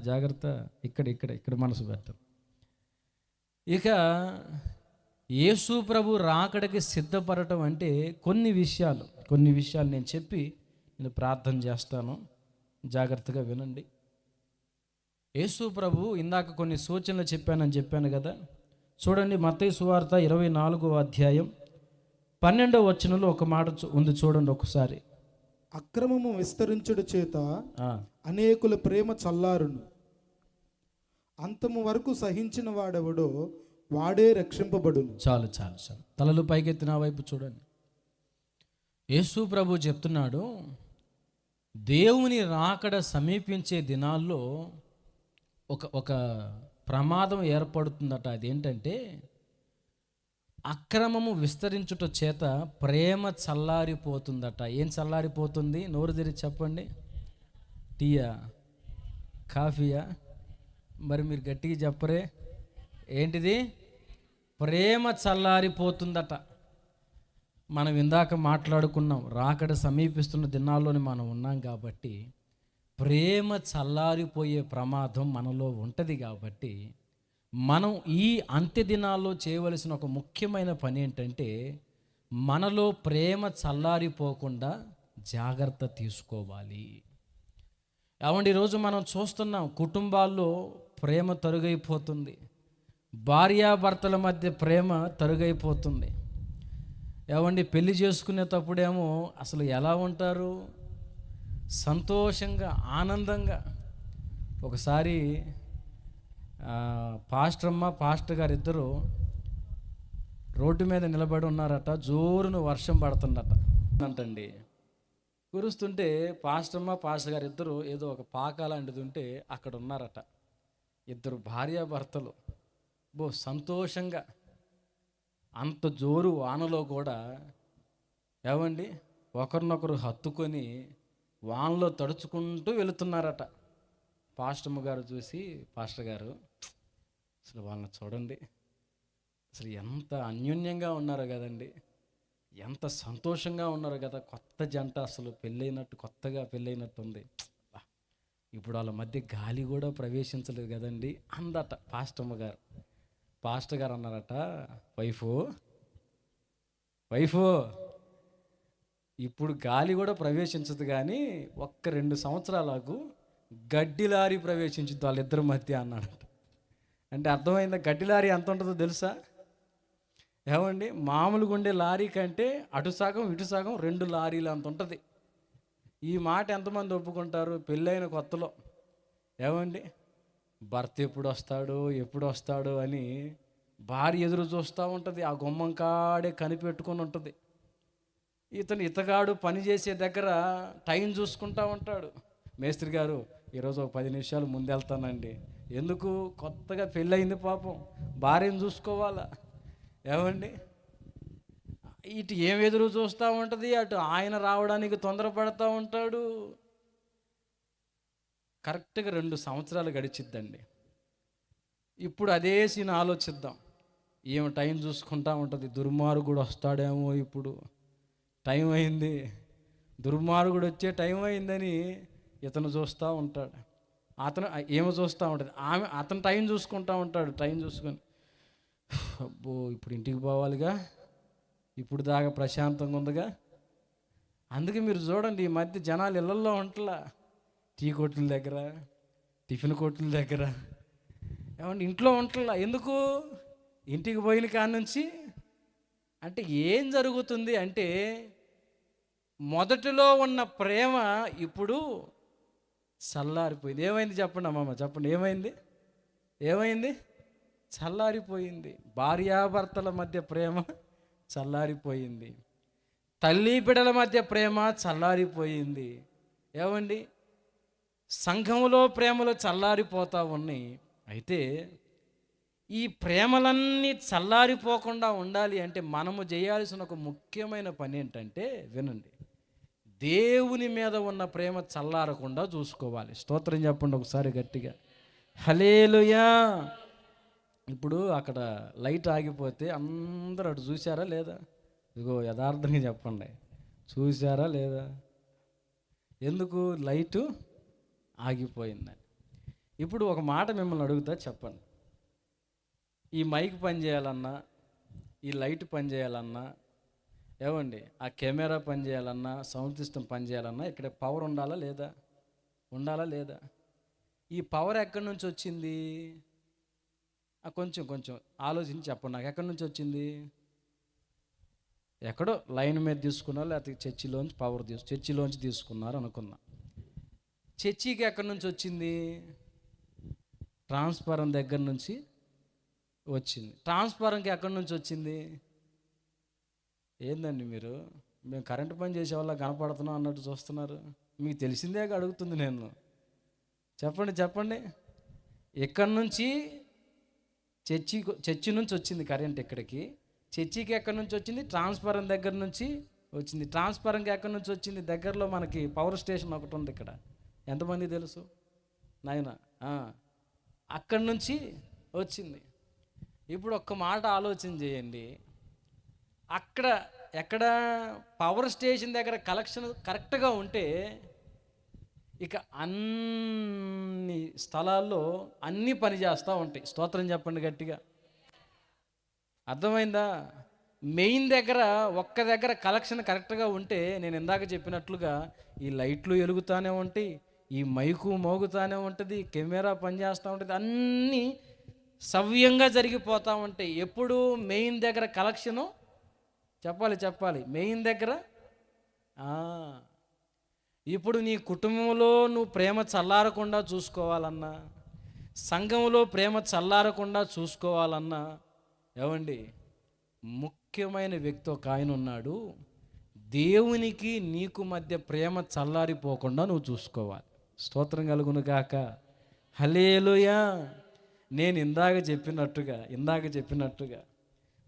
జాగ్రత్త, ఇక్కడ మనసు పెట్టం. ఇక యేసు ప్రభు రాకడకి సిద్ధపడటం అంటే కొన్ని విషయాలు నేను చెప్పి నేను ప్రార్థన చేస్తాను, జాగ్రత్తగా వినండి. యేసు ప్రభు ఇందాక కొన్ని సూచనలు చెప్పాను కదా. చూడండి, మత్తయి సువార్త 24వ అధ్యాయం 12వ వచనంలో ఒక మాట ఉంది, చూడండి ఒకసారి. అక్రమము విస్తరించుడు చేత అనేకుల ప్రేమ చల్లారును, అంతము వరకు సహించిన వాడెవడో వాడే రక్షింపబడును. చాలు. తలలు పైకెత్తి నా వైపు చూడండి. యేసు ప్రభు చెప్తున్నాడు, దేవుని రాకడ సమీపించే దినాల్లో ఒక ప్రమాదం ఏర్పడుతుందట. అదేంటంటే అక్రమము విస్తరించుట చేత ప్రేమ చల్లారిపోతుందట. ఏం చల్లారిపోతుంది? నోరు తెరిచి చెప్పండి. టీయా, కాఫీయా, మరి మీరు గట్టిగా చెప్పరే ఏంటిది? ప్రేమ చల్లారిపోతుందట. మనం ఇందాక మాట్లాడుకున్నాం, రాకడ సమీపిస్తున్న దినాల్లోని మనం ఉన్నాం కాబట్టి ప్రేమ చల్లారిపోయే ప్రమాదం మనలో ఉంటుంది. కాబట్టి మనం ఈ అంత్య దినాల్లో చేయవలసిన ఒక ముఖ్యమైన పని ఏంటంటే మనలో ప్రేమ చల్లారిపోకుండా జాగ్రత్త తీసుకోవాలి. ఏమండి, ఈరోజు మనం చూస్తున్నాం కుటుంబాల్లో ప్రేమ తరుగైపోతుంది, భార్యాభర్తల మధ్య ప్రేమ తరుగైపోతుంది. ఏమండి, పెళ్లి చేసుకునేటప్పుడేమో అసలు ఎలా ఉంటారు? సంతోషంగా ఆనందంగా. ఒకసారి పాస్టర్ గారు ఇద్దరు రోడ్డు మీద నిలబడి ఉన్నారట. జోరును వర్షం పడుతుందట అంటండి. కురుస్తుంటే పాస్టర్ గారు ఇద్దరు ఏదో ఒక పాక లాంటిది ఉంటే అక్కడ ఉన్నారట. ఇద్దరు భార్యాభర్తలు సంతోషంగా, అంత జోరు వానలో కూడా ఏమండి ఒకరినొకరు హత్తుకొని వానలో తడుచుకుంటూ వెళుతున్నారట. పాస్టర్ గారు చూసి, పాస్టర్ గారు అసలు వాళ్ళని చూడండి, అసలు ఎంత అన్యోన్యంగా ఉన్నారో కదండి, ఎంత సంతోషంగా ఉన్నారు కదా, కొత్త జంట, అసలు కొత్తగా పెళ్ళైనట్టు ఉంది. ఇప్పుడు వాళ్ళ మధ్య గాలి కూడా ప్రవేశించలేదు కదండి అందట పాస్టర్ గారు అన్నారట, వైఫ్ ఇప్పుడు గాలి కూడా ప్రవేశించదు, కానీ 1-2 సంవత్సరాలకు గడ్డిలారి ప్రవేశించుద్ది వాళ్ళిద్దరి మధ్య అన్నాడట. అంటే అర్థమైందా? గడ్డిలారి ఎంత ఉంటుందో తెలుసా? ఏమండి, మామూలుగా ఉండే లారీ కంటే అటు సగం ఇటు సగం 2 లారీలు అంత ఉంటుంది. ఈ మాట ఎంతమంది ఒప్పుకుంటారు? పెళ్ళైన కొత్తలో ఏమండి, భర్త ఎప్పుడు వస్తాడు అని భార్య ఎదురు చూస్తూ ఉంటుంది. ఆ గుమ్మం కాడే కనిపెట్టుకొని ఉంటుంది. ఇతగాడు పని చేసే దగ్గర టైం చూసుకుంటా ఉంటాడు. మేస్త్రి గారు ఈరోజు ఒక 10 నిమిషాలు ముందు వెళ్తానండి. ఎందుకు? కొత్తగా పెళ్ళయింది పాపం, భార్యను చూసుకోవాలా. ఏమండి, ఇటు ఏం ఎదురు చూస్తూ ఉంటుంది, అటు ఆయన రావడానికి తొందరపడతా ఉంటాడు. కరెక్ట్గా 2 సంవత్సరాలు గడిచిద్దండి. ఇప్పుడు అదే సీన్ ఆలోచిద్దాం. ఏమో టైం చూసుకుంటా ఉంటుంది. దుర్మార్గుడు వస్తాడేమో, ఇప్పుడు టైం అయింది, దుర్మార్గుడు వచ్చే టైం అయిందని ఇతను చూస్తూ ఉంటాడు. అతను ఏమో చూస్తూ ఉంటుంది, అతను టైం చూసుకుంటూ ఉంటాడు. టైం చూసుకొని అబ్బో ఇప్పుడు ఇంటికి పోవాలిగా, ఇప్పుడు దాకా ప్రశాంతంగా ఉందిగా. అందుకే మీరు చూడండి, ఈ మధ్య జనాలు ఇళ్లల్లో ఉంటలా, టీ కొట్ల దగ్గర, టిఫిన్ కొట్ల దగ్గర, ఏమంటే ఇంట్లో ఉంటలా. ఎందుకు? ఇంటికి పోయిన కాడ నుంచి అంటే ఏం జరుగుతుంది అంటే మొదటిలో ఉన్న ప్రేమ ఇప్పుడు చల్లారిపోయింది. ఏమైంది చెప్పండి అమ్మమ్మ, చెప్పండి. ఏమైంది? చల్లారిపోయింది. భార్యాభర్తల మధ్య ప్రేమ చల్లారిపోయింది. తల్లి బిడ్డల మధ్య ప్రేమ చల్లారిపోయింది. ఏమండి, సంఘంలో ప్రేమలు చల్లారిపోతూ ఉన్నాయి. అయితే ఈ ప్రేమలన్నీ చల్లారిపోకుండా ఉండాలి అంటే మనము చేయాల్సిన ఒక ముఖ్యమైన పని ఏంటంటే, వినండి, దేవుని మీద ఉన్న ప్రేమ చల్లారకుండా చూసుకోవాలి. స్తోత్రం చెప్పండి ఒకసారి గట్టిగా, హల్లెలూయా. ఇప్పుడు అక్కడ లైట్ ఆగిపోతే అందరూ అటు చూసారా లేదా? ఇదిగో యథార్థంగా చెప్పండి, చూసారా లేదా? ఎందుకు లైటు ఆగిపోయిందని. ఇప్పుడు ఒక మాట మిమ్మల్ని అడుగుతా, చెప్పండి. ఈ మైక్ పని చేయాలన్నా, ఈ లైట్ పని చేయాలన్నా, ఏమండి ఆ కెమెరా పని చేయాలన్నా, సౌండ్ సిస్టమ్ పని చేయాలన్నా ఇక్కడ పవర్ ఉండాలా లేదా? ఈ పవర్ ఎక్కడి నుంచి వచ్చింది? కొంచెం ఆలోచించి చెప్పండి నాకు. ఎక్కడి నుంచి వచ్చింది? ఎక్కడో లైన్ మీద తీసుకున్నారు, లేకపోతే చర్చిలోంచి తీసుకున్నారు అనుకున్నా. చర్చికి ఎక్కడి నుంచి వచ్చింది? ట్రాన్స్ఫారం దగ్గర నుంచి వచ్చింది. ట్రాన్స్ఫారంకి ఎక్కడి నుంచి వచ్చింది? ఏందండి మీరు, మేము కరెంటు పని చేసే వాళ్ళ కనపడుతున్నాం అన్నట్టు చూస్తున్నారు. మీకు తెలిసిందే అడుగుతుంది నేను. చెప్పండి. ఎక్కడి నుంచి? చర్చి నుంచి వచ్చింది కరెంట్ ఇక్కడికి. చర్చికి ఎక్కడి నుంచి వచ్చింది? ట్రాన్స్ఫారం దగ్గర నుంచి వచ్చింది. ట్రాన్స్ఫారంకి ఎక్కడి నుంచి వచ్చింది? దగ్గరలో మనకి పవర్ స్టేషన్ ఒకటి ఉంది ఇక్కడ. ఎంతమంది తెలుసు నాయన? అక్కడి నుంచి వచ్చింది. ఇప్పుడు ఒక్క మాట ఆలోచన చేయండి, అక్కడ ఎక్కడ పవర్ స్టేషన్ దగ్గర కలెక్షన్ కరెక్ట్గా ఉంటే ఇక అన్ని స్థలాల్లో అన్నీ పని చేస్తూ ఉంటాయి. స్తోత్రం చెప్పండి గట్టిగా. అర్థమైందా? మెయిన్ దగ్గర ఒక్క దగ్గర కలెక్షన్ కరెక్ట్గా ఉంటే నేను ఇందాక చెప్పినట్లుగా ఈ లైట్లు వెలుగుతూనే ఉంటాయి, ఈ మైకు మోగుతూనే ఉంటుంది, కెమెరా పనిచేస్తూ ఉంటుంది, అన్నీ సవ్యంగా జరిగిపోతూ ఉంటాయి. ఎప్పుడు మెయిన్ దగ్గర కలెక్షను చెప్పాలి మెయిన్ దగ్గర. ఇప్పుడు నీ కుటుంబంలో నువ్వు ప్రేమ చల్లారకుండా చూసుకోవాలన్నా, సంఘంలో ప్రేమ చల్లారకుండా చూసుకోవాలన్నా, ఏమండి, ముఖ్యమైన వ్యక్తి ఒక ఆయన ఉన్నాడు. దేవునికి నీకు మధ్య ప్రేమ చల్లారిపోకుండా నువ్వు చూసుకోవాలి. స్తోత్రం కలుగును గాక. హల్లెలూయా. నేను ఇందాక చెప్పినట్టుగా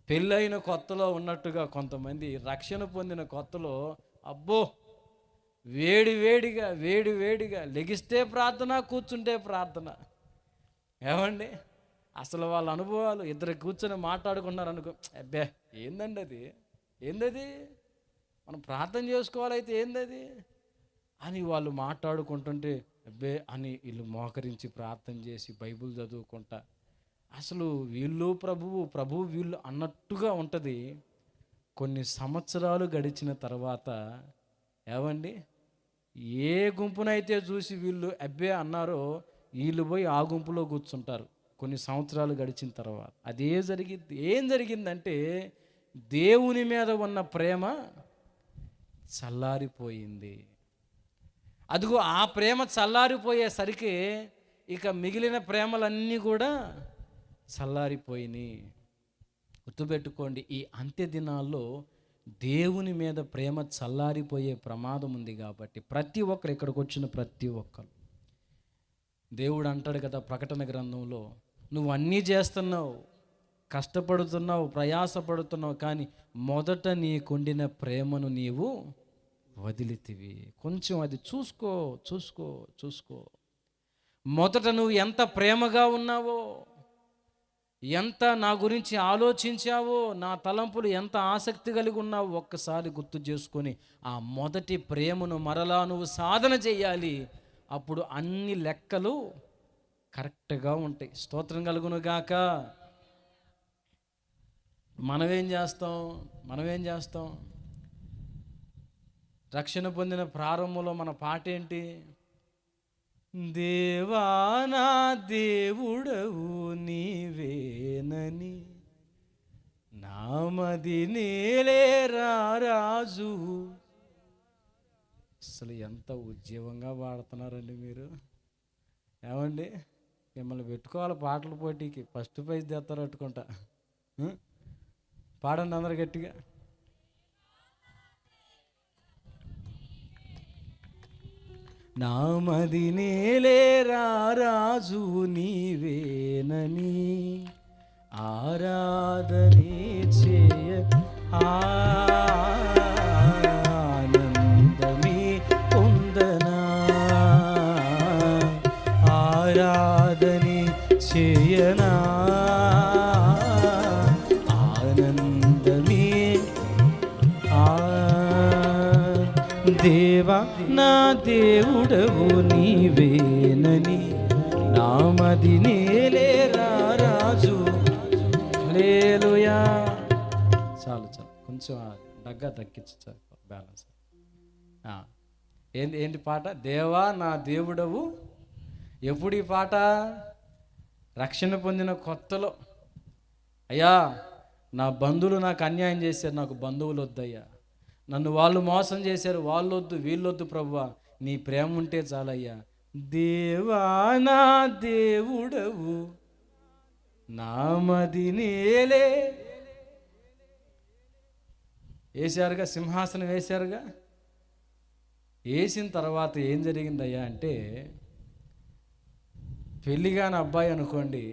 పెళ్ళైన కొత్తలో ఉన్నట్టుగా కొంతమంది రక్షణ పొందిన కొత్తలో అబ్బో వేడిగా లెగిస్తే ప్రార్థన, కూర్చుంటే ప్రార్థన. ఏమండి, అసలు వాళ్ళ అనుభవాలు ఇద్దరు కూర్చొని మాట్లాడుకున్నారు అనుకో, అబ్బే ఏందది మనం ప్రార్థన చేసుకోవాలైతే ఏందది అని వాళ్ళు మాట్లాడుకుంటుంటే అబ్బే అని వీళ్ళు మోకరించి ప్రార్థన చేసి బైబిల్ చదువుకుంటా అసలు వీళ్ళు ప్రభువు వీళ్ళు అన్నట్టుగా ఉంటుంది. కొన్ని సంవత్సరాలు గడిచిన తర్వాత ఏమండి, ఏ గుంపునైతే చూసి వీళ్ళు అబ్బే అన్నారో వీళ్ళు పోయి ఆ గుంపులో కూర్చుంటారు. కొన్ని సంవత్సరాలు గడిచిన తర్వాత ఏం జరిగిందంటే దేవుని మీద ఉన్న ప్రేమ చల్లారిపోయింది. అదిగో ఆ ప్రేమ చల్లారిపోయేసరికి ఇక మిగిలిన ప్రేమలన్నీ కూడా చల్లారిపోయినాయి. గుర్తుపెట్టుకోండి, ఈ అంత్య దినాల్లో దేవుని మీద ప్రేమ చల్లారిపోయే ప్రమాదం ఉంది. కాబట్టి ప్రతి ఒక్కరు, ఇక్కడికి వచ్చిన ప్రతి ఒక్కరు, దేవుడు అంటాడు కదా ప్రకటన గ్రంథంలో, నువ్వు అన్నీ చేస్తున్నావు, కష్టపడుతున్నావు, ప్రయాసపడుతున్నావు, కానీ మొదట నీకుండిన ప్రేమను నీవు వదిలితివి. కొంచెం అది చూసుకో. మొదట నువ్వు ఎంత ప్రేమగా ఉన్నావో, ఎంత నా గురించి ఆలోచించావో, నా తలంపులు ఎంత ఆసక్తి కలిగి ఉన్నావో ఒక్కసారి గుర్తు చేసుకొని ఆ మొదటి ప్రేమను మరలా నువ్వు సాధన చేయాలి. అప్పుడు అన్ని లెక్కలు కరెక్ట్గా ఉంటాయి. స్తోత్రం కలుగును గాక. మనమేం చేస్తాం? రక్షణ పొందిన ప్రారంభంలో మన పాట ఏంటి? దేవా నా దేవుడవు నీవేనని నామది నేలేరా రాజు. అసలు ఎంత ఉద్యోగంగా పాడుతున్నారండి మీరు. ఏమండి, మిమ్మల్ని పెట్టుకోవాలి పాటల పోటీకి, ఫస్ట్ ప్రైజ్ తెస్తారు అట్టుకుంటా. పాడండి అందరు గట్టిగా. నామది నేలేరా రాజు నీవేనని ఆరాధనే చేయ ఆనందమే పొందనా, ఆరాధనే చేయనా, ఆనందమే దేవా నా దేవుడవు నీవేనని నామది నేలేరా రాజు. హల్లెలూయా. చాలు కొంచెం దగ్గర తగ్గించు సార్, బ్యాలెన్స్. ఏంటి పాట? దేవా నా దేవుడవు. ఎప్పుడు ఈ పాట? రక్షణ పొందిన కొత్తలో. అయ్యా, నా బంధువులు నాకు అన్యాయం చేశారు, నాకు బంధువులు వద్దయ్యా. నన్ను వాళ్ళు మోసం చేశారు, వాళ్ళొద్దు వీళ్ళొద్దు ప్రభువా, నీ ప్రేమ ఉంటే చాలయ్యా. దేవా నా దేవుడవు నామది నేలే. వేశారుగా, సింహాసనం వేశారుగా. వేసిన తర్వాత ఏం జరిగిందయ్యా అంటే, పెళ్ళిగాని అబ్బాయి అనుకోండి,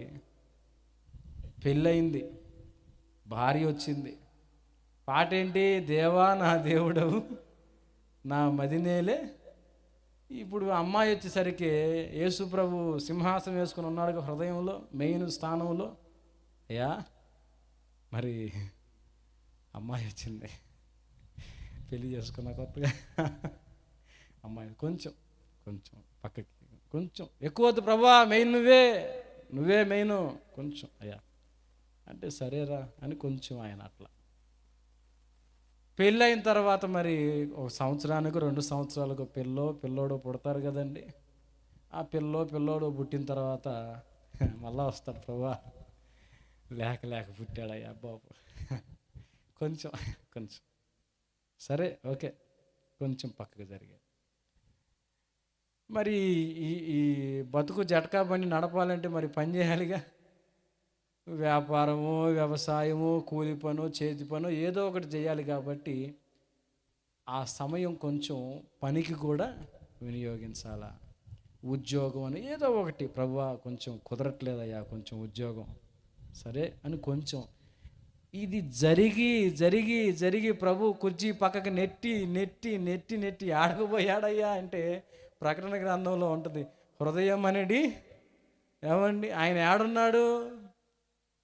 పెళ్ళయింది, భార్య వచ్చింది. పాట ఏంటి? దేవా నా దేవుడవు నా మదినేలే ఇప్పుడు అమ్మాయి వచ్చేసరికి యేసు ప్రభు సింహాసనం వేసుకుని ఉన్నాడు హృదయంలో మెయిన్ స్థానంలో. అయ్యా మరి అమ్మాయి వచ్చింది, పెళ్లి చేసుకున్న కొత్తగా అమ్మాయి కొంచెం కొంచెం పక్కకి, కొంచెం ఎక్కువ వద్దు ప్రభా, మెయిన్ నువ్వే మెయిన్, కొంచెం అయ్యా అంటే సరేరా అని కొంచెం ఆయన అట్లా. పెళ్ళి అయిన తర్వాత మరి ఒక సంవత్సరానికి 2 సంవత్సరాలకు పిల్లోడు పుడతారు కదండి. ఆ పిల్లోడు పుట్టిన తర్వాత మళ్ళా వస్తారు, ప్రభా లేక పుట్టాడయ్యా బాబు, కొంచెం సరే ఓకే కొంచెం పక్కకు జరిగాయి. మరి ఈ బతుకు జటకా బండి నడపాలంటే మరి పని చేయాలిగా. వ్యాపారము, వ్యవసాయము, కూలి పను, చేతి పను ఏదో ఒకటి చేయాలి. కాబట్టి ఆ సమయం కొంచెం పనికి కూడా వినియోగించాలా. ఉద్యోగం అని ఏదో ఒకటి, ప్రభువా కొంచెం కుదరట్లేదయ్యా, కొంచెం ఉద్యోగం సరే అని కొంచెం. ఇది జరిగి ప్రభు కుర్చీ పక్కకి నెట్టి ఆడకపోయాడయ్యా అంటే ప్రకటన గ్రంథంలో ఉంటుంది. హృదయం అనేది ఏమండి, ఆయన ఏడున్నాడు?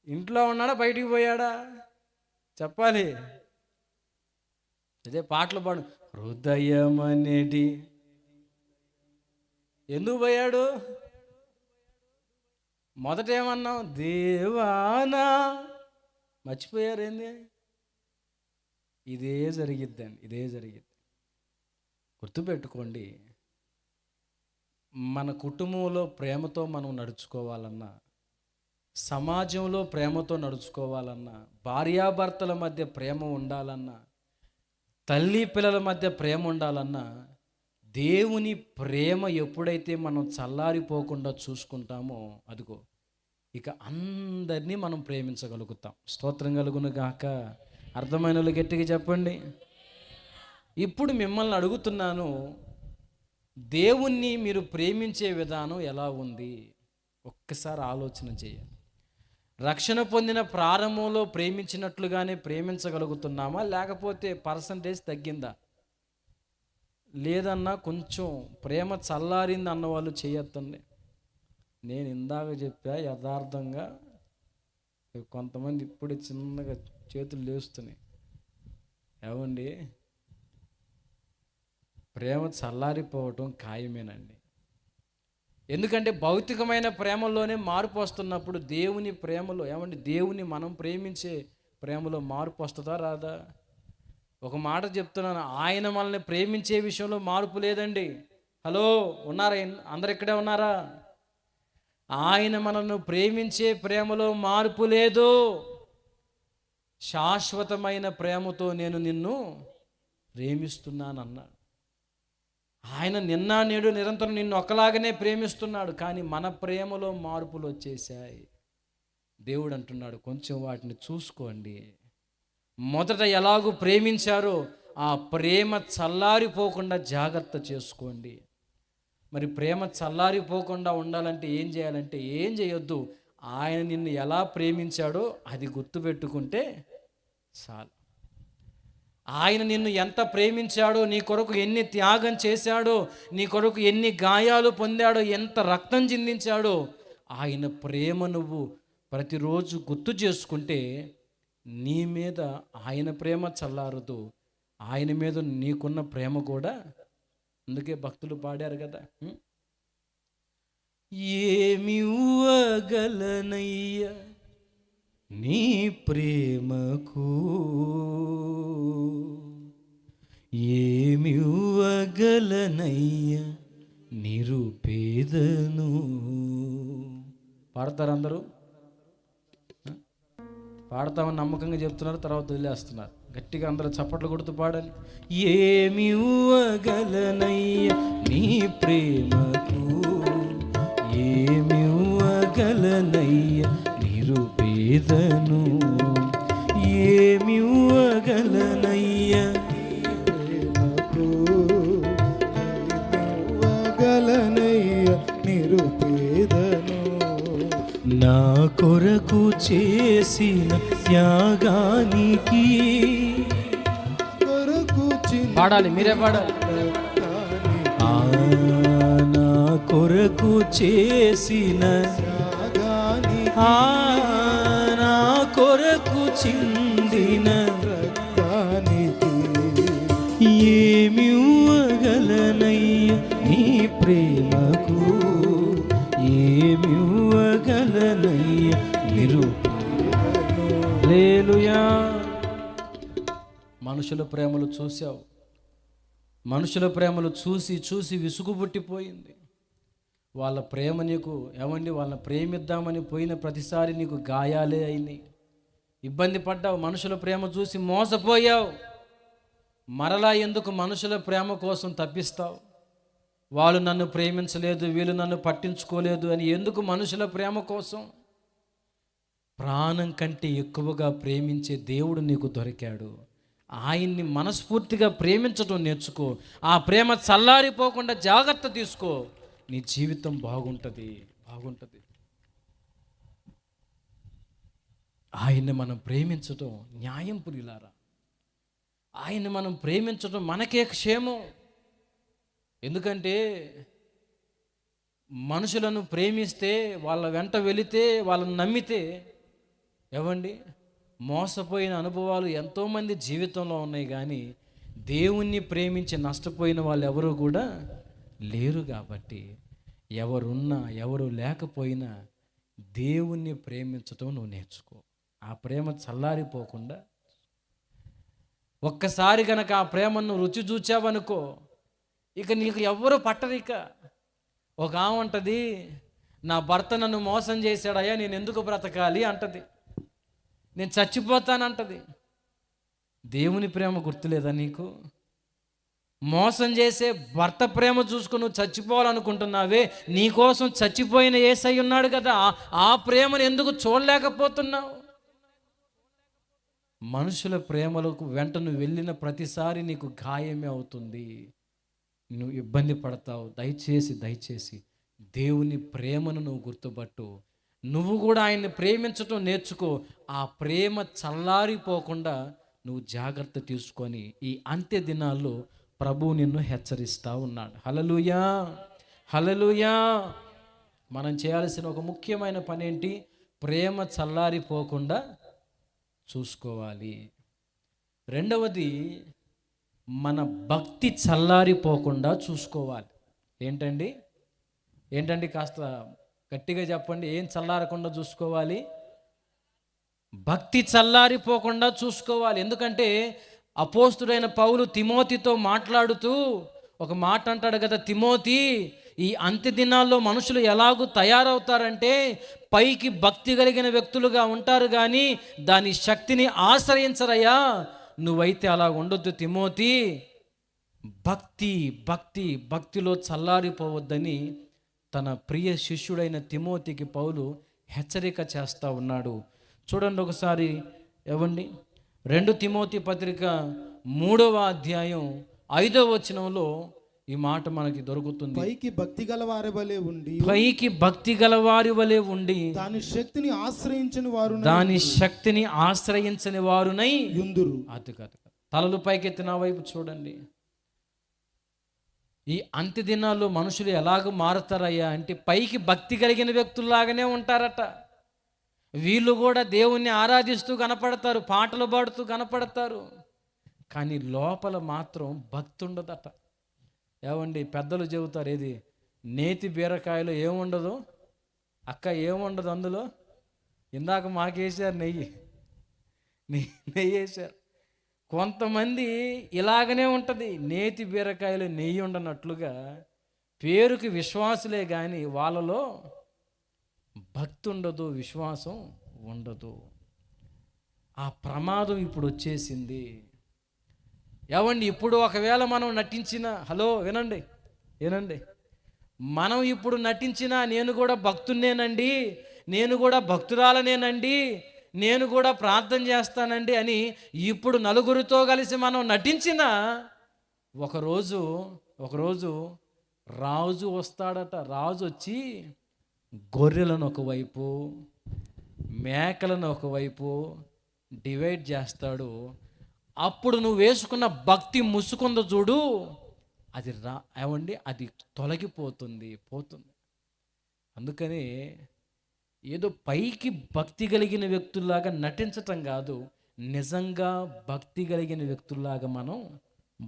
ఇంట్లో ఉన్నాడా, బయటికి పోయాడా? చెప్పాలి. అదే పాటలు పాడు, హృదయం అనేది ఎందుకు పోయాడు? మొదట ఏమన్నాం, దేవానా, మర్చిపోయారేంది? ఇదే జరిగిద్ది. గుర్తుపెట్టుకోండి, మన కుటుంబంలో ప్రేమతో మనం నడుచుకోవాలన్నా, సమాజంలో ప్రేమతో నడుచుకోవాలన్నా, భార్యాభర్తల మధ్య ప్రేమ ఉండాలన్నా, తల్లి పిల్లల మధ్య ప్రేమ ఉండాలన్నా, దేవుని ప్రేమ ఎప్పుడైతే మనం చల్లారిపోకుండా చూసుకుంటామో అదిగో ఇక అందరినీ మనం ప్రేమించగలుగుతాం. స్తోత్రం కలుగును గాక. అర్థమైన వాళ్ళు గట్టిగా చెప్పండి. ఇప్పుడు మిమ్మల్ని అడుగుతున్నాను, దేవుణ్ణి మీరు ప్రేమించే విధానం ఎలా ఉంది? ఒక్కసారి ఆలోచన చేయండి. రక్షణ పొందిన ప్రారంభంలో ప్రేమించినట్లుగానే ప్రేమించగలుగుతున్నామా, లేకపోతే పర్సంటేజ్ తగ్గిందా? లేదన్నా కొంచెం ప్రేమ చల్లారింది అన్నవాళ్ళు చేయొద్దండి. నేను ఇందాక చెప్పా యథార్థంగా, కొంతమంది ఇప్పుడే చిన్నగా చేతులు లేస్తున్నాయి. ఏమండి, ప్రేమ చల్లారిపోవటం ఖాయమేనండి. ఎందుకంటే భౌతికమైన ప్రేమలోనే మార్పు వస్తున్నప్పుడు దేవుని ప్రేమలో, ఏమండి, దేవుని మనం ప్రేమించే ప్రేమలో మార్పు వస్తుందా రాదా? ఒక మాట చెప్తున్నాను, ఆయన మనల్ని ప్రేమించే విషయంలో మార్పు లేదండి. హలో, ఉన్నారా? అందరు ఇక్కడే ఉన్నారా? ఆయన మనల్ని ప్రేమించే ప్రేమలో మార్పు లేదు. శాశ్వతమైన ప్రేమతో నేను నిన్ను ప్రేమిస్తున్నానన్నాడు. ఆయన నిన్న నేడు నిరంతరం నిన్ను ఒకలాగానే ప్రేమిస్తున్నాడు. కానీ మన ప్రేమలో మార్పులు వచ్చేసాయి. దేవుడు అంటున్నాడు, కొంచెం వాటిని చూసుకోండి. మొదట ఎలాగూ ప్రేమించారో ఆ ప్రేమ చల్లారిపోకుండా జాగ్రత్త చేసుకోండి. మరి ప్రేమ చల్లారిపోకుండా ఉండాలంటే ఏం చేయాలంటే, ఏం చేయొద్దు, ఆయన నిన్ను ఎలా ప్రేమించాడో అది గుర్తుపెట్టుకుంటే చాలు. ఆయన నిన్ను ఎంత ప్రేమించాడో, నీ కొరకు ఎన్ని త్యాగం చేశాడో, నీ కొరకు ఎన్ని గాయాలు పొందాడో, ఎంత రక్తం చిందించాడో, ఆయన ప్రేమ నువ్వు ప్రతిరోజు గుర్తు చేసుకుంటే నీ మీద ఆయన ప్రేమ చల్లారదు, ఆయన మీద నీకున్న ప్రేమ కూడా. అందుకే భక్తులు పాడారు కదా, ఏమి ఇవ్వగలనయ్యా నీ ప్రేమకు, ఏమి ఇవ్వగలనయ్యా నిరుపేదను. పాడతారు అందరూ? పాడతామని నమ్మకంగా చెప్తున్నారు, తర్వాత వదిలేస్తున్నారు. గట్టిగా అందరూ చప్పట్లు కొడుతూ పాడాలి. ఏమి ఇవ్వగలనయ్యా నీ ప్రేమకు, ఏమి ఇవ్వగలనయ్యా నిరుపేదను, ఏమి ఇవ్వగలనయ్యా ప్రేమకు, ఇవ్వగలనయ్యా నిరుపేదను. నా కొరకు చేసిన త్యాగానికి. పాడాలి, మీరే పాడాలి. నా కొరకు చేసిన త్యాగానికి నా కొరకు చిందిన రక్తానికి ఏమివ్వగలనయ్య నీ ప్రేమకు, ఏమివ్వగలనయ్య హల్లెలూయా. మనుషుల ప్రేమలు చూసావు, మనుషుల ప్రేమలు చూసి చూసి విసుగు పుట్టిపోయింది. వాళ్ళ ప్రేమ నీకు ఏమండి, వాళ్ళని ప్రేమిద్దామని పోయిన ప్రతిసారి నీకు గాయాలే అయినాయి, ఇబ్బంది పడ్డావు, మనుషుల ప్రేమ చూసి మోసపోయావు. మరలా ఎందుకు మనుషుల ప్రేమ కోసం తప్పిస్తావు? వాళ్ళు నన్ను ప్రేమించలేదు, వీళ్ళు నన్ను పట్టించుకోలేదు అని ఎందుకు మనుషుల ప్రేమ కోసం? ప్రాణం కంటే ఎక్కువగా ప్రేమించే దేవుడు నీకు దొరికాడు. ఆయన్ని మనస్ఫూర్తిగా ప్రేమించడం నేర్చుకో. ఆ ప్రేమ చల్లారిపోకుండా జాగ్రత్త తీసుకో, నీ జీవితం బాగుంటుంది. ఆయన్ని మనం ప్రేమించడం న్యాయం పురిలారా. ఆయన్ని మనం ప్రేమించడం మనకే క్షేమం. ఎందుకంటే మనుషులను ప్రేమిస్తే, వాళ్ళ వెంట వెళితే, వాళ్ళని నమ్మితే ఏవండి మోసపోయిన అనుభవాలు ఎంతోమంది జీవితంలో ఉన్నాయి. కానీ దేవుణ్ణి ప్రేమించి నష్టపోయిన వాళ్ళు ఎవరు కూడా లేరు. కాబట్టి ఎవరున్నా ఎవరు లేకపోయినా దేవుణ్ణి ప్రేమించటం నువ్వు నేర్చుకో. ఆ ప్రేమ చల్లారిపోకుండా ఒక్కసారి కనుక ఆ ప్రేమను రుచి చూచావనుకో, ఇక నీకు ఎవ్వరూ పట్టరు. ఇక ఒక ఆమె అంటది, నా భర్త నన్ను మోసం చేశాడయ్యా, నేను ఎందుకు బ్రతకాలి అంటది, నేను చచ్చిపోతానంటది. దేవుని ప్రేమ గుర్తులేదా నీకు? మోసం చేసే భర్త ప్రేమ చూసుకుని నువ్వు చచ్చిపోవాలనుకుంటున్నావే, నీకోసం చచ్చిపోయిన యేసయ్య ఉన్నాడు కదా, ఆ ప్రేమను ఎందుకు చూడలేకపోతున్నావు? మనుషుల ప్రేమలకు వెంట నువ్వు వెళ్ళిన ప్రతిసారి నీకు గాయమే అవుతుంది, నువ్వు ఇబ్బంది పడతావు. దయచేసి దేవుని ప్రేమను నువ్వు గుర్తుపట్టు. నువ్వు కూడా ఆయన్ని ప్రేమించటం నేర్చుకో. ఆ ప్రేమ చల్లారిపోకుండా నువ్వు జాగ్రత్త తీసుకొని ఈ అంత్య దినాల్లో ప్రభువు నిన్ను హెచ్చరిస్తూ ఉన్నాడు. హల్లెలూయా. మనం చేయాల్సిన ఒక ముఖ్యమైన పని ఏంటి? ప్రేమ చల్లారిపోకుండా చూసుకోవాలి. రెండవది, మన భక్తి చల్లారిపోకుండా చూసుకోవాలి. ఏంటండి కాస్త గట్టిగా చెప్పండి. ఏం చల్లారకుండా చూసుకోవాలి? భక్తి చల్లారిపోకుండా చూసుకోవాలి. ఎందుకంటే అపోస్తుడైన పౌలు తిమోతితో మాట్లాడుతూ ఒక మాట అంటాడు కదా, తిమోతి, ఈ అంత్య దినాల్లో మనుషులు ఎలాగూ తయారవుతారంటే పైకి భక్తి కలిగిన వ్యక్తులుగా ఉంటారు, కానీ దాని శక్తిని ఆశ్రయించరయ్యా. నువ్వైతే అలా ఉండొద్దు తిమోతి. భక్తిలో చల్లారిపోవద్దని తన ప్రియ శిష్యుడైన తిమోతికి పౌలు హెచ్చరిక చేస్తూ ఉన్నాడు. చూడండి ఒకసారి, 2 తిమోతి పత్రిక 3వ అధ్యాయం 5వ వచనంలో ఈ మాట మనకి దొరుకుతుంది. పైకి భక్తి గల వారి వలె ఉండి దాని శక్తిని ఆశ్రయించని వారునై యుందురు. తలలు పైకెత్తిన వైపు చూడండి. ఈ అంత్య దినాల్లో మనుషులు ఎలాగ మారుతారయ్యా అంటే పైకి భక్తి కలిగిన వ్యక్తుల్లాగానే ఉంటారట. వీళ్ళు కూడా దేవుణ్ణి ఆరాధిస్తూ కనపడతారు, పాటలు పాడుతూ కనపడతారు, కానీ లోపల మాత్రం భక్తి ఉండదట. పెద్దలు చెబుతారు, ఏది నేతి బీరకాయలో ఏముండదు అక్క, ఏముండదు అందులో. ఇందాక మాకేసారు నెయ్యి వేశారు. కొంతమంది ఇలాగనే ఉంటుంది, నేతి బీరకాయలు నెయ్యి ఉండనట్లుగా పేరుకి విశ్వాసులే కానీ వాళ్ళలో భక్తి ఉండదు, విశ్వాసం ఉండదు. ఆ ప్రమాదం ఇప్పుడు వచ్చేసింది. ఇప్పుడు ఒకవేళ మనం నటించిన, వినండి, మనం ఇప్పుడు నటించినా నేను కూడా భక్తున్నేనండి, నేను కూడా భక్తురాలనేనండి, నేను కూడా ప్రార్థన చేస్తానండి అని ఇప్పుడు నలుగురితో కలిసి మనం నటించినా ఒకరోజు రాజు వస్తాడట. రాజు వచ్చి గొర్రెలను ఒకవైపు, మేకలను ఒకవైపు డివైడ్ చేస్తాడు. అప్పుడు నువ్వు వేసుకున్న భక్తి ముసుకుందో చూడు, అది ఏమండి అది తొలగిపోతుంది, పోతుంది. అందుకని ఏదో పైకి భక్తి కలిగిన వ్యక్తుల్లాగా నటించటం కాదు, నిజంగా భక్తి కలిగిన వ్యక్తుల్లాగా మనం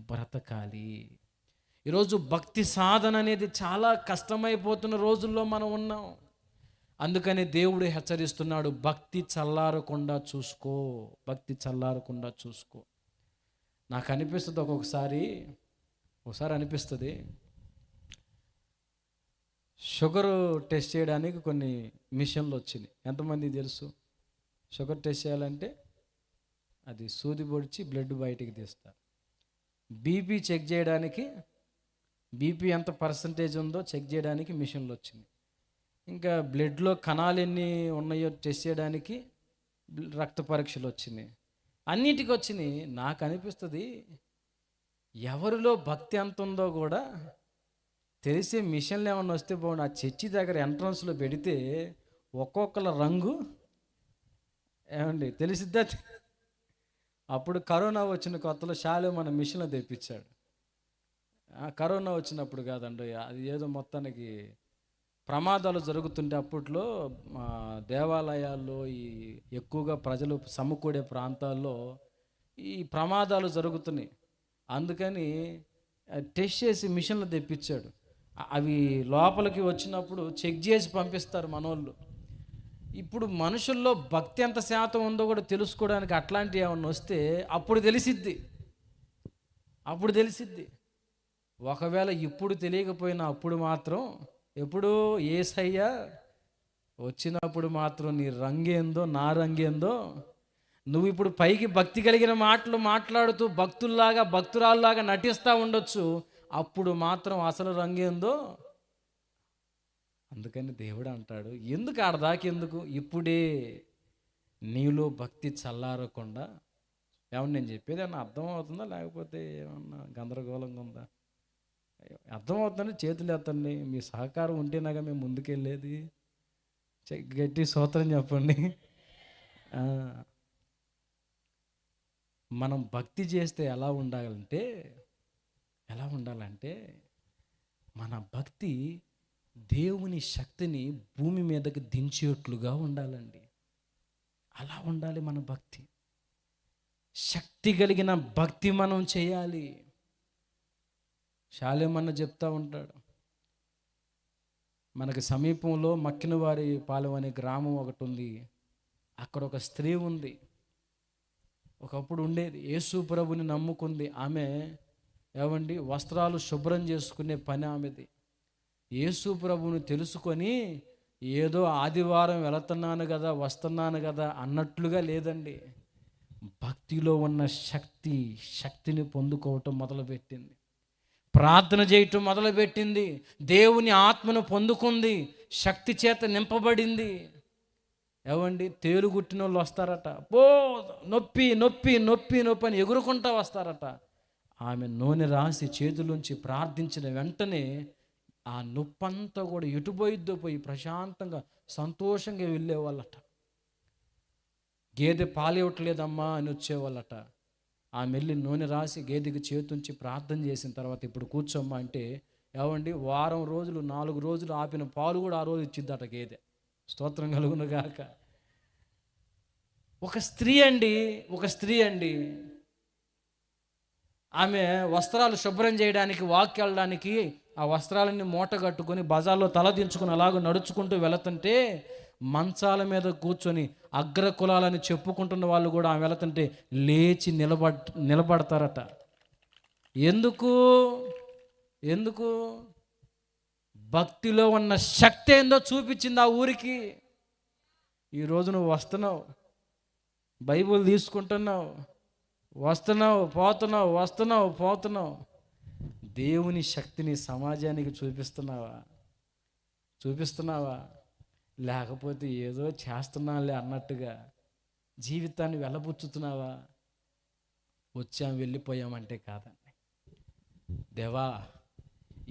బ్రతకాలి. ఈరోజు భక్తి సాధన అనేది చాలా కష్టమైపోతున్న రోజుల్లో మనం ఉన్నాం. అందుకని దేవుడు హెచ్చరిస్తున్నాడు, భక్తి చల్లారకుండా చూసుకో, భక్తి చల్లారకుండా చూసుకో. నాకు అనిపిస్తుంది ఒకసారి అనిపిస్తుంది, షుగర్ టెస్ట్ చేయడానికి కొన్ని మిషన్లు వచ్చినాయి. ఎంతమంది తెలుసు? షుగర్ టెస్ట్ చేయాలంటే అది సూది పొడిచి బ్లడ్ బయటికి తీస్తారు. బీపీ చెక్ చేయడానికి, బీపీ ఎంత పర్సంటేజ్ ఉందో చెక్ చేయడానికి మిషన్లు వచ్చినాయి. ఇంకా బ్లడ్లో కణాలు ఎన్ని ఉన్నాయో టెస్ట్ చేయడానికి రక్త పరీక్షలు వచ్చినాయి. అన్నిటికీ వచ్చినాయి. నాకు అనిపిస్తుంది, ఎవరిలో భక్తి ఎంత ఉందో కూడా తెలిసే మిషన్లు ఏమన్నా వస్తే బాగుండు. ఆ చర్చి దగ్గర ఎంట్రన్స్లో పెడితే ఒక్కొక్కల రంగు ఏమండి తెలిసిద్దా? అప్పుడు కరోనా వచ్చిన కొత్తలో షాలు మన మిషన్లో తెప్పించాడు. కరోనా వచ్చినప్పుడు కాదండి, అది ఏదో మొత్తానికి ప్రమాదాలు జరుగుతుంటే అప్పట్లో దేవాలయాల్లో ఈ ఎక్కువగా ప్రజలు సమకూడే ప్రాంతాల్లో ఈ ప్రమాదాలు జరుగుతున్నాయి. అందుకని టెస్ట్ చేసి మిషన్లు తెప్పించాడు. అవి లోపలికి వచ్చినప్పుడు చెక్ చేసి పంపిస్తారు మనోళ్ళు. ఇప్పుడు మనుషుల్లో భక్తి ఎంత శాతం ఉందో కూడా తెలుసుకోవడానికి అట్లాంటివి ఏమన్నా వస్తే అప్పుడు తెలిసిద్ది. ఒకవేళ ఇప్పుడు తెలియకపోయినా అప్పుడు మాత్రం, ఎప్పుడు యేసయ్య వచ్చినప్పుడు మాత్రం నీ రంగేందో నా రంగేందో, నువ్వు ఇప్పుడు పైకి భక్తి కలిగిన మాటలు మాట్లాడుతూ భక్తురాల్లాగా నటిస్తూ ఉండొచ్చు, అప్పుడు మాత్రం అసలు రంగేందో. అందుకని దేవుడు అంటాడు, ఎందుకు ఆడదాకెందుకు, ఇప్పుడే నీలో భక్తి చల్లారకుండా. ఏమన్నా నేను చెప్పేది ఏమన్నా అర్థం అవుతుందా, లేకపోతే ఏమన్నా గందరగోళంగా ఉందా? అర్థమవుతుందండి, చేతులు ఎత్తండి. మీ సహకారం ఉంటేనాగా మేము ముందుకెళ్ళేది. గట్టి స్తోత్రం చెప్పండి. మనం భక్తి చేస్తే ఎలా ఉండాలంటే మన భక్తి దేవుని శక్తిని భూమి మీదకి దించేట్లుగా ఉండాలండి. అలా ఉండాలి మన భక్తి. శక్తి కలిగిన భక్తి మనం చేయాలి. శాలేమన్న చెప్తా ఉంటాడు, మనకి సమీపంలో మక్కినవారి పాలెం అనే గ్రామం ఒకటి ఉంది. అక్కడ ఒక స్త్రీ ఉంది. ఒకప్పుడు ఉండేది, యేసు ప్రభుని నమ్ముకుంది. ఆమె ఏమండి వస్త్రాలు శుభ్రం చేసుకునే పని ఆమెది. యేసు ప్రభుని తెలుసుకొని ఏదో ఆదివారం వెళుతున్నాను కదా వస్తున్నాను కదా అన్నట్లుగా లేదండి. భక్తిలో ఉన్న శక్తిని పొందుకోవటం మొదలుపెట్టింది. ప్రార్థన చేయటం మొదలుపెట్టింది. దేవుని ఆత్మను పొందుకుంది. శక్తి చేత నింపబడింది. ఏవండి తేలుగుట్టిన వాళ్ళు వస్తారట, నొప్పి నొప్పి నొప్పి నొప్పి అని ఎగురుకుంటా వస్తారట. ఆమె నూనె రాసి చేతులుంచి ప్రార్థించిన వెంటనే ఆ నొప్పంతా కూడా ఎటుపోయిద్దో పోయి ప్రశాంతంగా సంతోషంగా వెళ్ళేవాళ్ళట. గేదె పాలు ఇవ్వట్లేదమ్మా అని వచ్చేవాళ్ళట. ఆమె వెళ్ళి నూనె రాసి గేదెకి చేతుంచి ప్రార్థన చేసిన తర్వాత ఇప్పుడు కూర్చోమ్మా అంటే, ఏవండి వారం రోజులు 4 రోజులు ఆపిన పాలు కూడా ఆ రోజు ఇచ్చిద్దట గేదె. స్తోత్రం కలుగును గాక. ఒక స్త్రీ అండి ఆమె వస్త్రాలు శుభ్రం చేయడానికి వాక్కి వెళ్ళడానికి ఆ వస్త్రాలన్నీ మూట కట్టుకొని బజార్లో తలదించుకుని అలాగ నడుచుకుంటూ వెళుతుంటే మంచాల మీద కూర్చొని అగ్ర కులాలని చెప్పుకుంటున్న వాళ్ళు కూడా ఆమె వెళుతుంటే లేచి నిలబడతారట. ఎందుకు భక్తిలో ఉన్న శక్తి ఏందో చూపించింది ఆ ఊరికి. ఈరోజు నువ్వు వస్తున్నావు, బైబిల్ తీసుకుంటున్నావు, పోతున్నావు. దేవుని శక్తిని సమాజానికి చూపిస్తున్నావా? లేకపోతే ఏదో చేస్తున్నానులే అన్నట్టుగా జీవితాన్ని వెళ్ళబుచ్చుతున్నావా? వెళ్ళిపోయామంటే కాదండి. దేవా,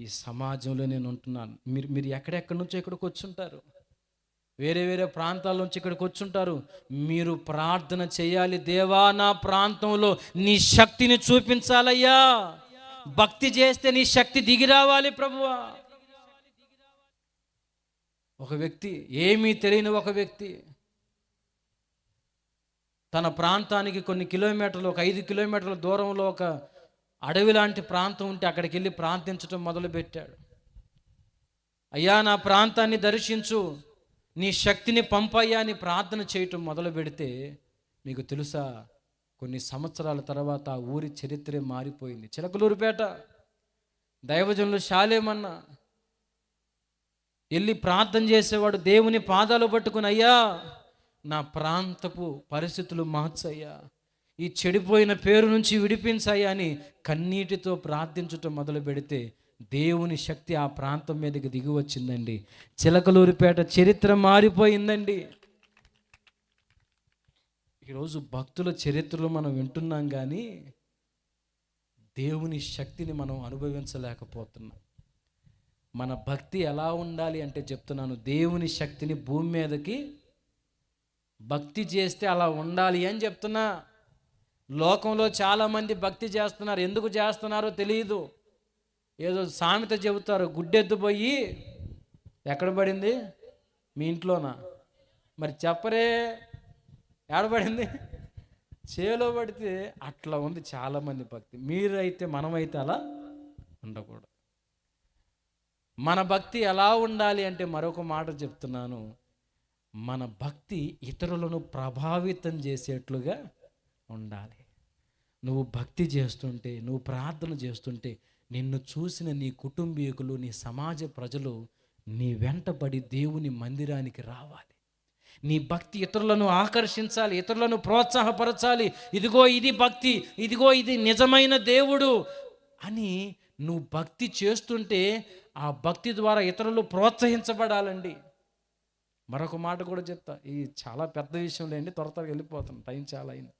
ఈ సమాజంలో నేను ఉంటున్నాను. మీరు ఎక్కడెక్కడి నుంచో ఇక్కడికి వచ్చుంటారు, వేరే ప్రాంతాల నుంచి ఇక్కడికి వచ్చుంటారు. మీరు ప్రార్థన చేయాలి, దేవా నా ప్రాంతంలో నీ శక్తిని చూపించాలయ్యా, భక్తి చేస్తే నీ శక్తి దిగి రావాలి ప్రభువా. ఒక వ్యక్తి, ఏమీ తెలియని ఒక వ్యక్తి, తన ప్రాంతానికి కొన్ని కిలోమీటర్లు, ఒక 5 కిలోమీటర్ల దూరంలో ఒక అడవి లాంటి ప్రాంతం ఉంటే అక్కడికి వెళ్ళి ప్రార్థించడం మొదలుపెట్టాడు. అయ్యా, నా ప్రాంతాన్ని దర్శించు, నీ శక్తిని పంపయ్యా అని ప్రార్థన చేయటం మొదలు పెడితే, మీకు తెలుసా, కొన్ని సంవత్సరాల తర్వాత ఆ ఊరి చరిత్రే మారిపోయింది. చిలకలూరుపేట దైవజనులు శాలేమన్న వెళ్ళి ప్రార్థన చేసేవాడు. దేవుని పాదాలు పట్టుకుని, అయ్యా నా ప్రాంతపు పరిస్థితులు మార్చయ్యా, ఈ చెడిపోయిన పేరు నుంచి విడిపించయ్యా అని కన్నీటితో ప్రార్థించటం మొదలు పెడితే దేవుని శక్తి ఆ ప్రాంతం మీదకి దిగి వచ్చిందండి. చిలకలూరిపేట చరిత్ర మారిపోయిందండి. ఈరోజు భక్తుల చరిత్రలు మనం వింటున్నాం, కానీ దేవుని శక్తిని మనం అనుభవించలేకపోతున్నాం. మన భక్తి ఎలా ఉండాలి అంటే చెప్తున్నాను, దేవుని శక్తిని భూమి మీదకి భక్తి చేస్తే అలా ఉండాలి అని చెప్తున్నా. లోకంలో చాలామంది భక్తి చేస్తున్నారు, ఎందుకు చేస్తున్నారో తెలియదు. ఏదో సామెత చెబుతారు, గుడ్డెద్దు పోయి ఎక్కడ పడింది, మీ ఇంట్లోనా? మరి చెప్పరే, ఏడబడింది, చేలో పడితే. అట్లా ఉంది చాలామంది భక్తి. మీరైతే, మనమైతే అలా ఉండకూడదు. మన భక్తి ఎలా ఉండాలి అంటే మరొక మాట చెప్తున్నాను, మన భక్తి ఇతరులను ప్రభావితం చేసేట్లుగా ఉండాలి. నువ్వు భక్తి చేస్తుంటే, నువ్వు ప్రార్థన చేస్తుంటే, నిన్ను చూసిన నీ కుటుంబీకులు, నీ సమాజ ప్రజలు నీ వెంటబడి దేవుని మందిరానికి రావాలి. నీ భక్తి ఇతరులను ఆకర్షించాలి, ఇతరులను ప్రోత్సాహపరచాలి. ఇదిగో ఇది భక్తి, ఇదిగో ఇది నిజమైన దేవుడు అని నువ్వు భక్తి చేస్తుంటే ఆ భక్తి ద్వారా ఇతరులు ప్రోత్సహించబడాలండి. మరొక మాట కూడా చెప్తా, ఇది చాలా పెద్ద విషయం లేండి, త్వరగా వెళ్ళిపోతాం, టైం చాలా అయింది.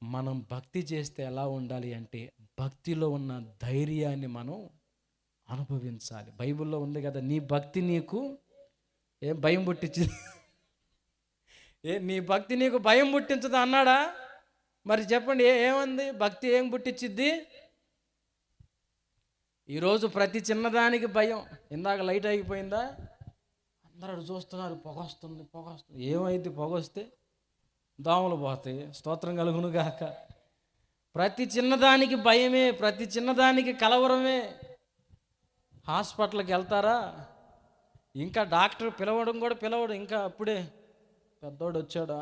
మనం భక్తి చేస్తే ఎలా ఉండాలి అంటే, భక్తిలో ఉన్న ధైర్యాన్ని మనం అనుభవించాలి. బైబిల్లో ఉంది కదా, నీ భక్తి నీకు ఏం భయం పుట్టించింది, నీ భక్తి నీకు భయం పుట్టించదు అన్నాడా? మరి చెప్పండి, ఏమంది భక్తి, ఏం పుట్టించిద్ది? ఈరోజు ప్రతి చిన్నదానికి భయం. ఇందాక లైట్ ఆగిపోయిందా, అందరూ చూస్తున్నారు, పొగ వస్తుంది. ఏమైంది పొగ వస్తే? దోమలు పోతాయి, స్తోత్రం కలుగును గాక. ప్రతి చిన్నదానికి భయమే, ప్రతి చిన్నదానికి కలవరమే. హాస్పిటల్కి వెళ్తారా, ఇంకా డాక్టర్ పిలవడం కూడా పిలవడు, ఇంకా అప్పుడే పెద్దోడు వచ్చాడా,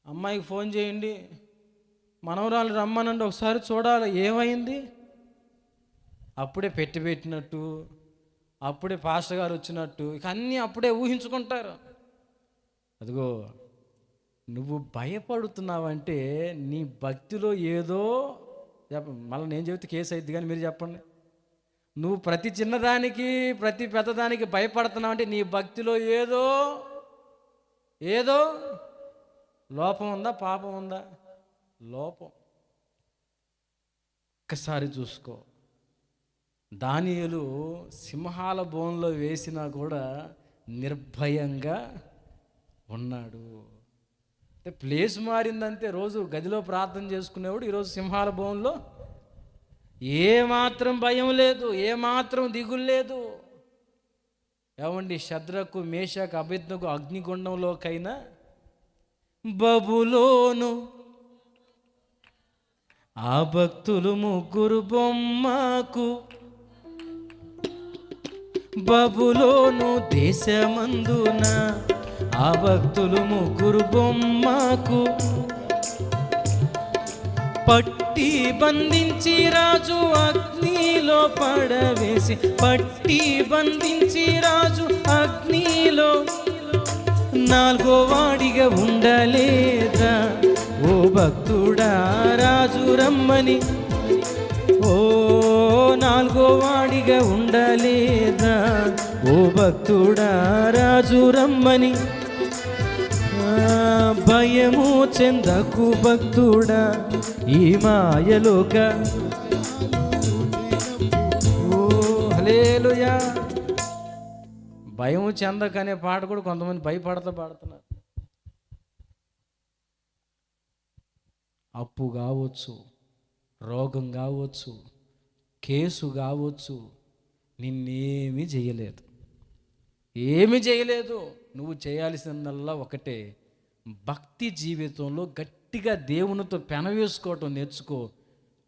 అమ్మాయికి ఫోన్ చేయండి, మనవరాలు రమ్మనండి, ఒకసారి చూడాలి ఏమైంది. అప్పుడే పెట్టినట్టు, అప్పుడే పాస్టర్ గారు వచ్చినట్టు, ఇక అన్నీ అప్పుడే ఊహించుకుంటారు. అదిగో, నువ్వు భయపడుతున్నావంటే నీ భక్తిలో ఏదో మళ్ళీ నేను చెబితే కేసు అయింది, కానీ మీరు చెప్పండి. నువ్వు ప్రతి చిన్నదానికి, ప్రతి పెద్దదానికి భయపడుతున్నావు అంటే నీ భక్తిలో ఏదో లోపం ఉందా, పాపం ఉందా? లోపం. ఒక్కసారి చూసుకో. దానియేలు సింహాల బోన్లో వేసినా కూడా నిర్భయంగా ఉన్నాడు. అంటే ప్లేస్ మారిందంతే. రోజు గదిలో ప్రార్థన చేసుకునేవాడు ఈరోజు సింహాల బోన్లో. ఏమాత్రం భయం లేదు, ఏమాత్రం దిగులు లేదు. ఏమండి, షద్రకు, మేషకు, అబేద్నెగో అగ్నిగుండంలోకైనా, బబులోను ఆ భక్తులు ముగ్గురు బొమ్మకు, బబులోను దేశమందున ఆ భక్తులు ముగ్గురు బొమ్మకు పట్టి బంధించి రాజు అగ్నిలో పడవేసి, పట్టి బంధించి రాజు అగ్నిలో, నాలుగో వాడిగా ఉండలేదా ఓ భక్తుడా రాజు రమ్మని, ఓ నాలుగో వాడిగా ఉండలేదా ఓ భక్తుడా రాజు రమ్మని. భయము చెందకు భక్తుడా ఈ మాయలోక, ఓ హల్లెలూయా. భయము చెందకనే పాట కూడా కొంతమంది భయపడతా పాడుతున్నారు. అప్పు కావచ్చు, రోగం కావచ్చు, కేసు కావచ్చు, నిన్నేమీ చేయలేదు. ఏమీ చేయలేదు. నువ్వు చేయాల్సిందల్లా ఒకటే, భక్తి జీవితంలో గట్టిగా దేవునితో పెనవేసుకోవటం నేర్చుకో.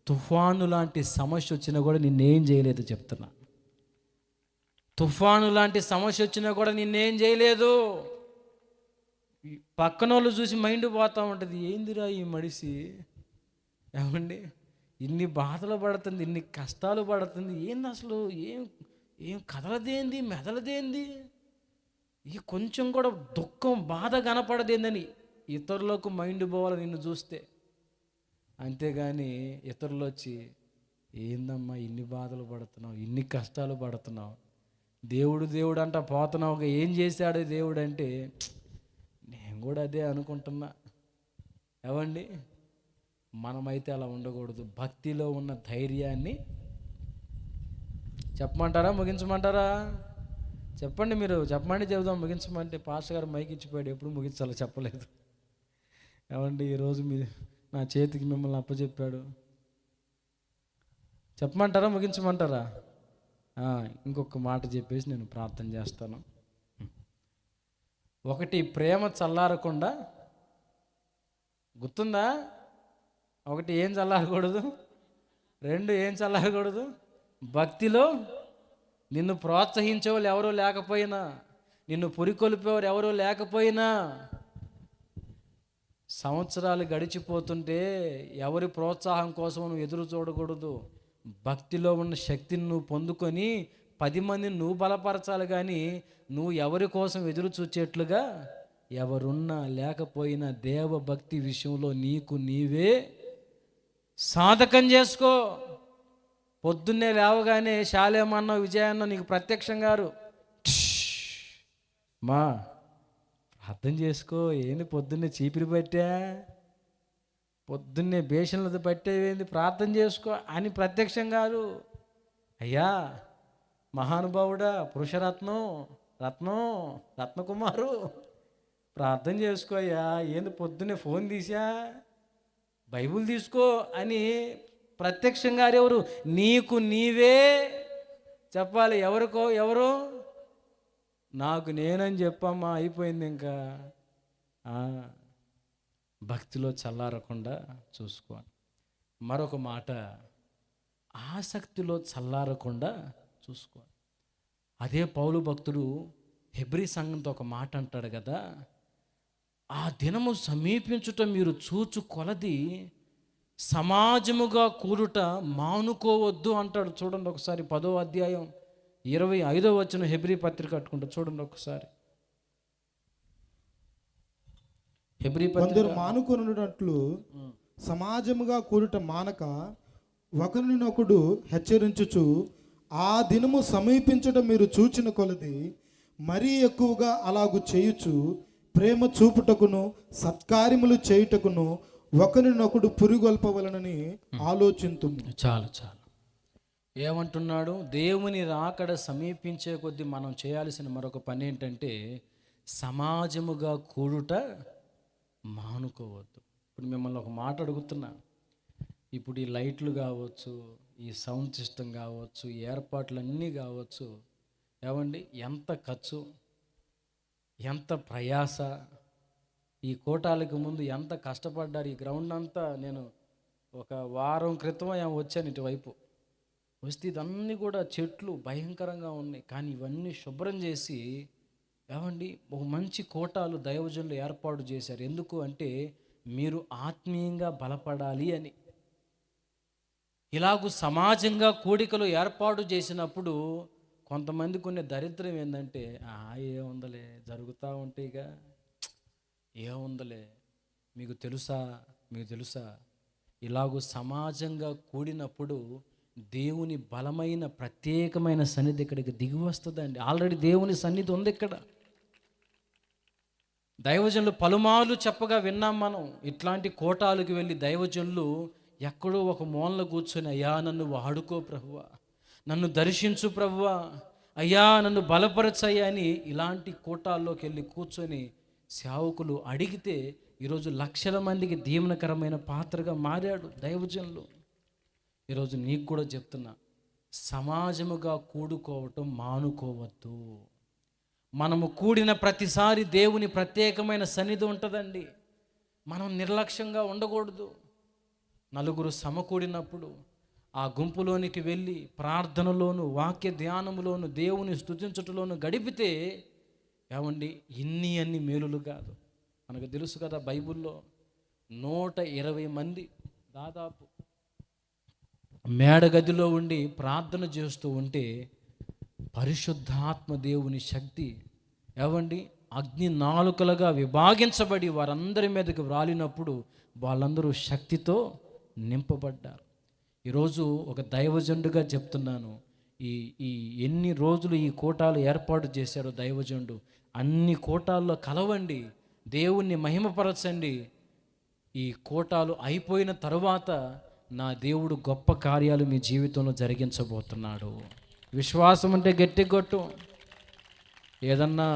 తుఫాను లాంటి సమస్య వచ్చినా కూడా నిన్నేం చేయలేదు చెప్తున్నా. తుఫాను లాంటి సమస్య వచ్చినా కూడా నిన్నేం చేయలేదు. పక్కన వాళ్ళు చూసి మైండ్ పోతూ ఉంటుంది, ఏందిరా ఈ మనిషి, ఏమండి ఇన్ని బాధలు పడుతుంది, ఇన్ని కష్టాలు పడుతుంది, ఏంది అసలు, ఏం కదలదేంది, మెదలదేంది, ఈ కొంచెం కూడా దుఃఖం బాధ కనపడదేందని ఇతరులకు మైండ్ పోవాలి నిన్ను చూస్తే. అంతేగాని ఇతరులు వచ్చి, ఏందమ్మా ఇన్ని బాధలు పడుతున్నావు, ఇన్ని కష్టాలు పడుతున్నావు, దేవుడు అంట పోతున్నావు, ఏం చేశాడు దేవుడు అంటే, నేను కూడా అదే అనుకుంటున్నా. ఏవండి మనమైతే అలా ఉండకూడదు. భక్తిలో ఉన్న ధైర్యాన్ని చెప్పమంటారా, ముగించమంటారా? చెప్పండి, మీరు చెప్పమండి, చెబుదాం. ముగించమంటే పాస్టర్ గారు మైక్ ఇచ్చిపోయాడు, ఎప్పుడు ముగించాలో చెప్పలేదు. ఏమండి ఈరోజు నా చేతికి మిమ్మల్ని అప్పచెప్పాడు. చెప్పమంటారా, ముగించమంటారా? ఇంకొక మాట చెప్పేసి నేను ప్రార్థన చేస్తాను. ఒకటి, ప్రేమ చల్లారకుండా, గుర్తుందా? ఒకటి, ఏం చల్లారకూడదు. రెండు, ఏం చల్లారకూడదు, భక్తిలో నిన్ను ప్రోత్సహించే వాళ్ళు ఎవరో లేకపోయినా, నిన్ను పురికొల్పేవారు ఎవరో లేకపోయినా, సంవత్సరాలు గడిచిపోతుంటే ఎవరి ప్రోత్సాహం కోసం నువ్వు ఎదురు చూడకూడదు. భక్తిలో ఉన్న శక్తిని నువ్వు పొందుకొని 10 మందిని నువ్వు బలపరచాలి. కానీ నువ్వు ఎవరి కోసం ఎదురు చూచేట్లుగా ఎవరున్నా లేకపోయినా దేవ భక్తి విషయంలో నీకు నీవే సాధకం చేసుకో. పొద్దున్నే లేవగానే శాలేమన్న విజయన్న నీకు ప్రత్యక్షం గారు, మా అర్థం చేసుకో, ఏంది పొద్దున్నే చీపిరి పట్టా, పొద్దున్నే బేషన్లతో పట్టేవేంది, ప్రార్థన చేసుకో అని ప్రత్యక్షం గారు. అయ్యా మహానుభావుడా, రత్నకుమారు, ప్రార్థన చేసుకో అయ్యా, ఏంది పొద్దున్నే ఫోన్ తీసా, బైబుల్ తీసుకో అని ప్రత్యక్షం గారు ఎవరు? నీకు నీవే చెప్పాలి. ఎవరు? నాకు నేనని చెప్పమ్మా, అయిపోయింది ఇంకా. భక్తిలో చల్లారకుండా చూసుకో. మరొక మాట, ఆసక్తిలో చల్లారకుండా చూసుకో. అదే పౌలు భక్తుడు హెబ్రీ సంఘంతో ఒక మాట అంటాడు కదా, ఆ దినము సమీపించుట మీరు చూచు కొలది సమాజముగా కూడుట మానుకోవద్దు అంటాడు. చూడండి ఒకసారి 10వ అధ్యాయం 25వ వచనం హెబ్రీ పత్రిక కట్టుకుంటా, చూడండి ఒకసారి. హెబ్రీ పత్రిక, మానుకొనున్నట్లు సమాజముగా కూడుట మానక ఒకరినొకడు హెచ్చరించుచు ఆ దినము సమీపించడం మీరు చూచిన కొలది మరీ ఎక్కువగా అలాగు చేయుచు ప్రేమ చూపుటకును సత్కార్యములు చేయుటకును ఒకరినొకడు పురిగొల్పవలనని ఆలోచింతుము. చాలు. ఏమంటున్నాడు? దేవుని రాకడ సమీపించే కొద్దీ మనం చేయాల్సిన మరొక పని ఏంటంటే సమాజముగా కూడుట మానుకోవద్దు. ఇప్పుడు మిమ్మల్ని ఒక మాట అడుగుతున్నా. ఇప్పుడు ఈ లైట్లు కావచ్చు, ఈ సౌండ్ సిస్టమ్ కావచ్చు, ఈ ఏర్పాట్లన్నీ కావచ్చు, ఏమండి ఎంత ఖర్చు, ఎంత ప్రయాస, ఈ కోటాలకు ముందు ఎంత కష్టపడ్డారు. ఈ గ్రౌండ్ అంతా నేను ఒక వారం క్రితం వచ్చాను ఇటువైపు వస్తే, ఇదన్నీ కూడా చెట్లు భయంకరంగా ఉన్నాయి. కానీ ఇవన్నీ శుభ్రం చేసి ఏమండి ఒక మంచి కోటాలు దైవజనులు ఏర్పాటు చేశారు. ఎందుకు అంటే మీరు ఆత్మీయంగా బలపడాలి అని. ఇలాగూ సమాజంగా కూడికలు ఏర్పాటు చేసినప్పుడు కొంతమంది కొన్ని దరిద్రం ఏంటంటే, ఏముందలే జరుగుతూ ఉంటాయిగా, ఏముందలే, మీకు తెలుసా ఇలాగూ సమాజంగా కూడినప్పుడు దేవుని బలమైన ప్రత్యేకమైన సన్నిధి ఇక్కడికి దిగి వస్తుందండి. ఆల్రెడీ దేవుని సన్నిధి ఉంది ఇక్కడ. దైవజనులు పలుమార్లు చెప్పగా విన్నాం మనం. ఇట్లాంటి కోటాలకు వెళ్ళి దైవజనులు ఎక్కడో ఒక మూలన కూర్చొని, అయ్యా నన్ను వాడుకో ప్రభువా, నన్ను దర్శించు ప్రభువా, అయ్యా నన్ను బలపరచయ్యా అని ఇలాంటి కోటాల్లోకి వెళ్ళి కూర్చొని సేవకులు అడిగితే ఈరోజు లక్షల మందికి దీవెనకరమైన పాత్రగా మారాడు దైవజనులు. ఈరోజు నీకు కూడా చెప్తున్నా, సమాజముగా కూడుకోవటం మానుకోవద్దు. మనము కూడిన ప్రతిసారి దేవుని ప్రత్యేకమైన సన్నిధి ఉంటుందండి. మనం నిర్లక్ష్యంగా ఉండకూడదు. నలుగురు సమకూడినప్పుడు ఆ గుంపులోనికి వెళ్ళి ప్రార్థనలోను వాక్య ధ్యానములోను దేవుని స్తుతించుటలోను గడిపితే ఏమండి అన్ని మేలులు కాదు. మనకు తెలుసు కదా, బైబిల్లో 120 మంది దాదాపు మేడగదిలో ఉండి ప్రార్థన చేస్తూ ఉంటే పరిశుద్ధాత్మ దేవుని శక్తి ఏవండి అగ్ని నాలుకలుగా విభాగించబడి వారందరి మీదకి వ్రాలినప్పుడు వాళ్ళందరూ శక్తితో నింపబడ్డారు. ఈరోజు ఒక దైవజనుడుగా చెప్తున్నాను, ఈ ఎన్ని రోజులు ఈ కూటాలు ఏర్పాటు చేశారో దైవజనుడు, అన్ని కూటాల్లో కలవండి, దేవుణ్ణి మహిమపరచండి. ఈ కూటాలు అయిపోయిన తరువాత నా దేవుడు గొప్ప కార్యాలు మీ జీవితంలో జరిగించబోతున్నాడు. విశ్వాసం అంటే గట్టి కొట్టు. ఏదన్నా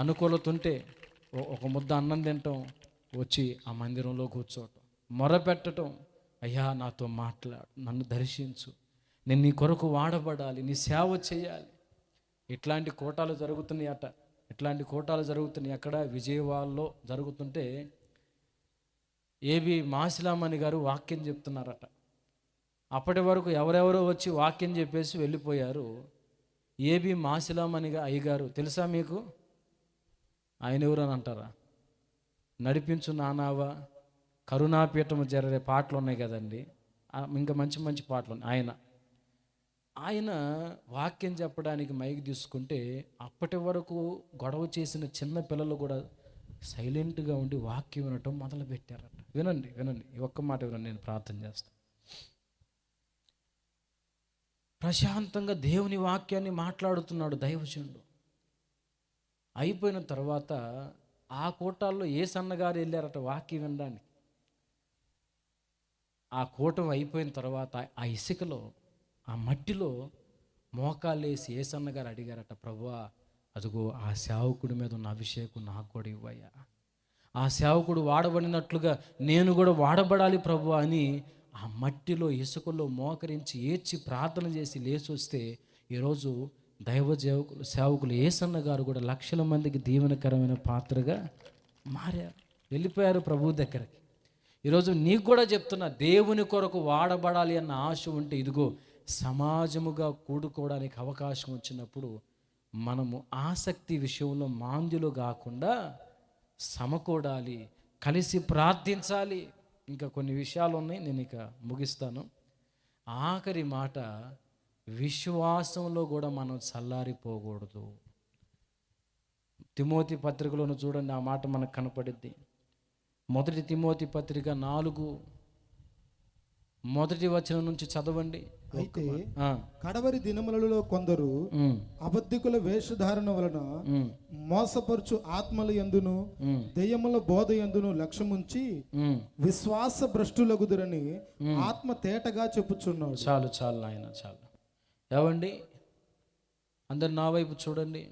అనుకూలత ఉంటే ఒక ముద్ద అన్నం తినటం, వచ్చి ఆ మందిరంలో కూర్చోవటం, మొరపెట్టడం, అయ్యా నాతో మాట్లాడు, నన్ను దర్శించు, నేను నీ కొరకు వాడబడాలి, నీ సేవ చేయాలి. ఇట్లాంటి కూటాలు జరుగుతున్నాయట. ఇట్లాంటి కూటాలు జరుగుతున్నాయి అక్కడ విజయవాడలో జరుగుతుంటే ఏబి మాసిలామణి గారు వాక్యం చెప్తున్నారట. అప్పటి వరకు ఎవరెవరో వచ్చి వాక్యం చెప్పేసి వెళ్ళిపోయారు. ఏబి మాసిలామణి అయ్యగారు తెలుసా మీకు? ఆయన ఎవరు అని అంటారా? నడిపించు నానావా, కరుణాపీఠము జరిగే పాటలు ఉన్నాయి కదండి, ఇంకా మంచి మంచి పాటలు ఉన్నాయి. ఆయన వాక్యం చెప్పడానికి మైక్ తీసుకుంటే అప్పటి వరకు గొడవ చేసిన చిన్న పిల్లలు కూడా సైలెంట్గా ఉండి వాక్యం వినటం మొదలు పెట్టారట. వినండి వినండి, ఈ ఒక్క మాట వినండి, నేను ప్రార్థన చేస్తాను. ప్రశాంతంగా దేవుని వాక్యాన్ని మాట్లాడుతున్నాడు దైవజనుడు. అయిపోయిన తర్వాత ఆ కూటాల్లో ఏ సన్నగారు వెళ్ళారట వాక్యం వినడానికి. ఆ కూటం అయిపోయిన తర్వాత ఆ ఇసుకలో ఆ మట్టిలో మోకాళ్ళేసి ఏ సన్నగారు అడిగారట, ప్రభువా అదిగో ఆ సేవకుడి మీద ఉన్న అభిషేకం నాకు కూడా ఇవ్వయ్యా, ఆ సేవకుడు వాడబడినట్లుగా నేను కూడా వాడబడాలి ప్రభువా అని ఆ మట్టిలో ఇసుకలో మోకరించి ఏడ్చి ప్రార్థన చేసి లేచి వస్తే ఈరోజు సేవకులు ఏసన్న గారు కూడా లక్షల మందికి దీవెనకరమైన పాత్రగా మారారు, వెళ్ళిపోయారు ప్రభు దగ్గరికి. ఈరోజు నీకు కూడా చెప్తున్నా, దేవుని కొరకు వాడబడాలి అన్న ఆశ ఉంటే ఇదిగో సమాజముగా కూడుకోవడానికి అవకాశం వచ్చినప్పుడు మనము ఆసక్తి విషయంలో మాంద్యులు కాకుండా సమకూడాలి, కలిసి ప్రార్థించాలి. ఇంకా కొన్ని విషయాలు ఉన్నాయి, నేను ఇక ముగిస్తాను. ఆఖరి మాట, విశ్వాసంలో కూడా మనం చల్లారిపోకూడదు. తిమోతి పత్రికలోను చూడండి, ఆ మాట మనకు కనపడిద్ది. 1 తిమోతి పత్రిక 4:1 నుంచి చదవండి. అయితే కడవరి దినములలో కొందరు అబద్ధికుల వేషధారణ వలన మోసపరుచు ఆత్మల యందును దెయ్యముల బోధ యందును లక్ష్యముంచి విశ్వాస భ్రష్టులగుదురని ఆత్మ తేటగా చెప్పుచున్నాడు. చాలు చాలు నాయన చాలు. ఏవండి, అందరు నా వైపు చూడండి.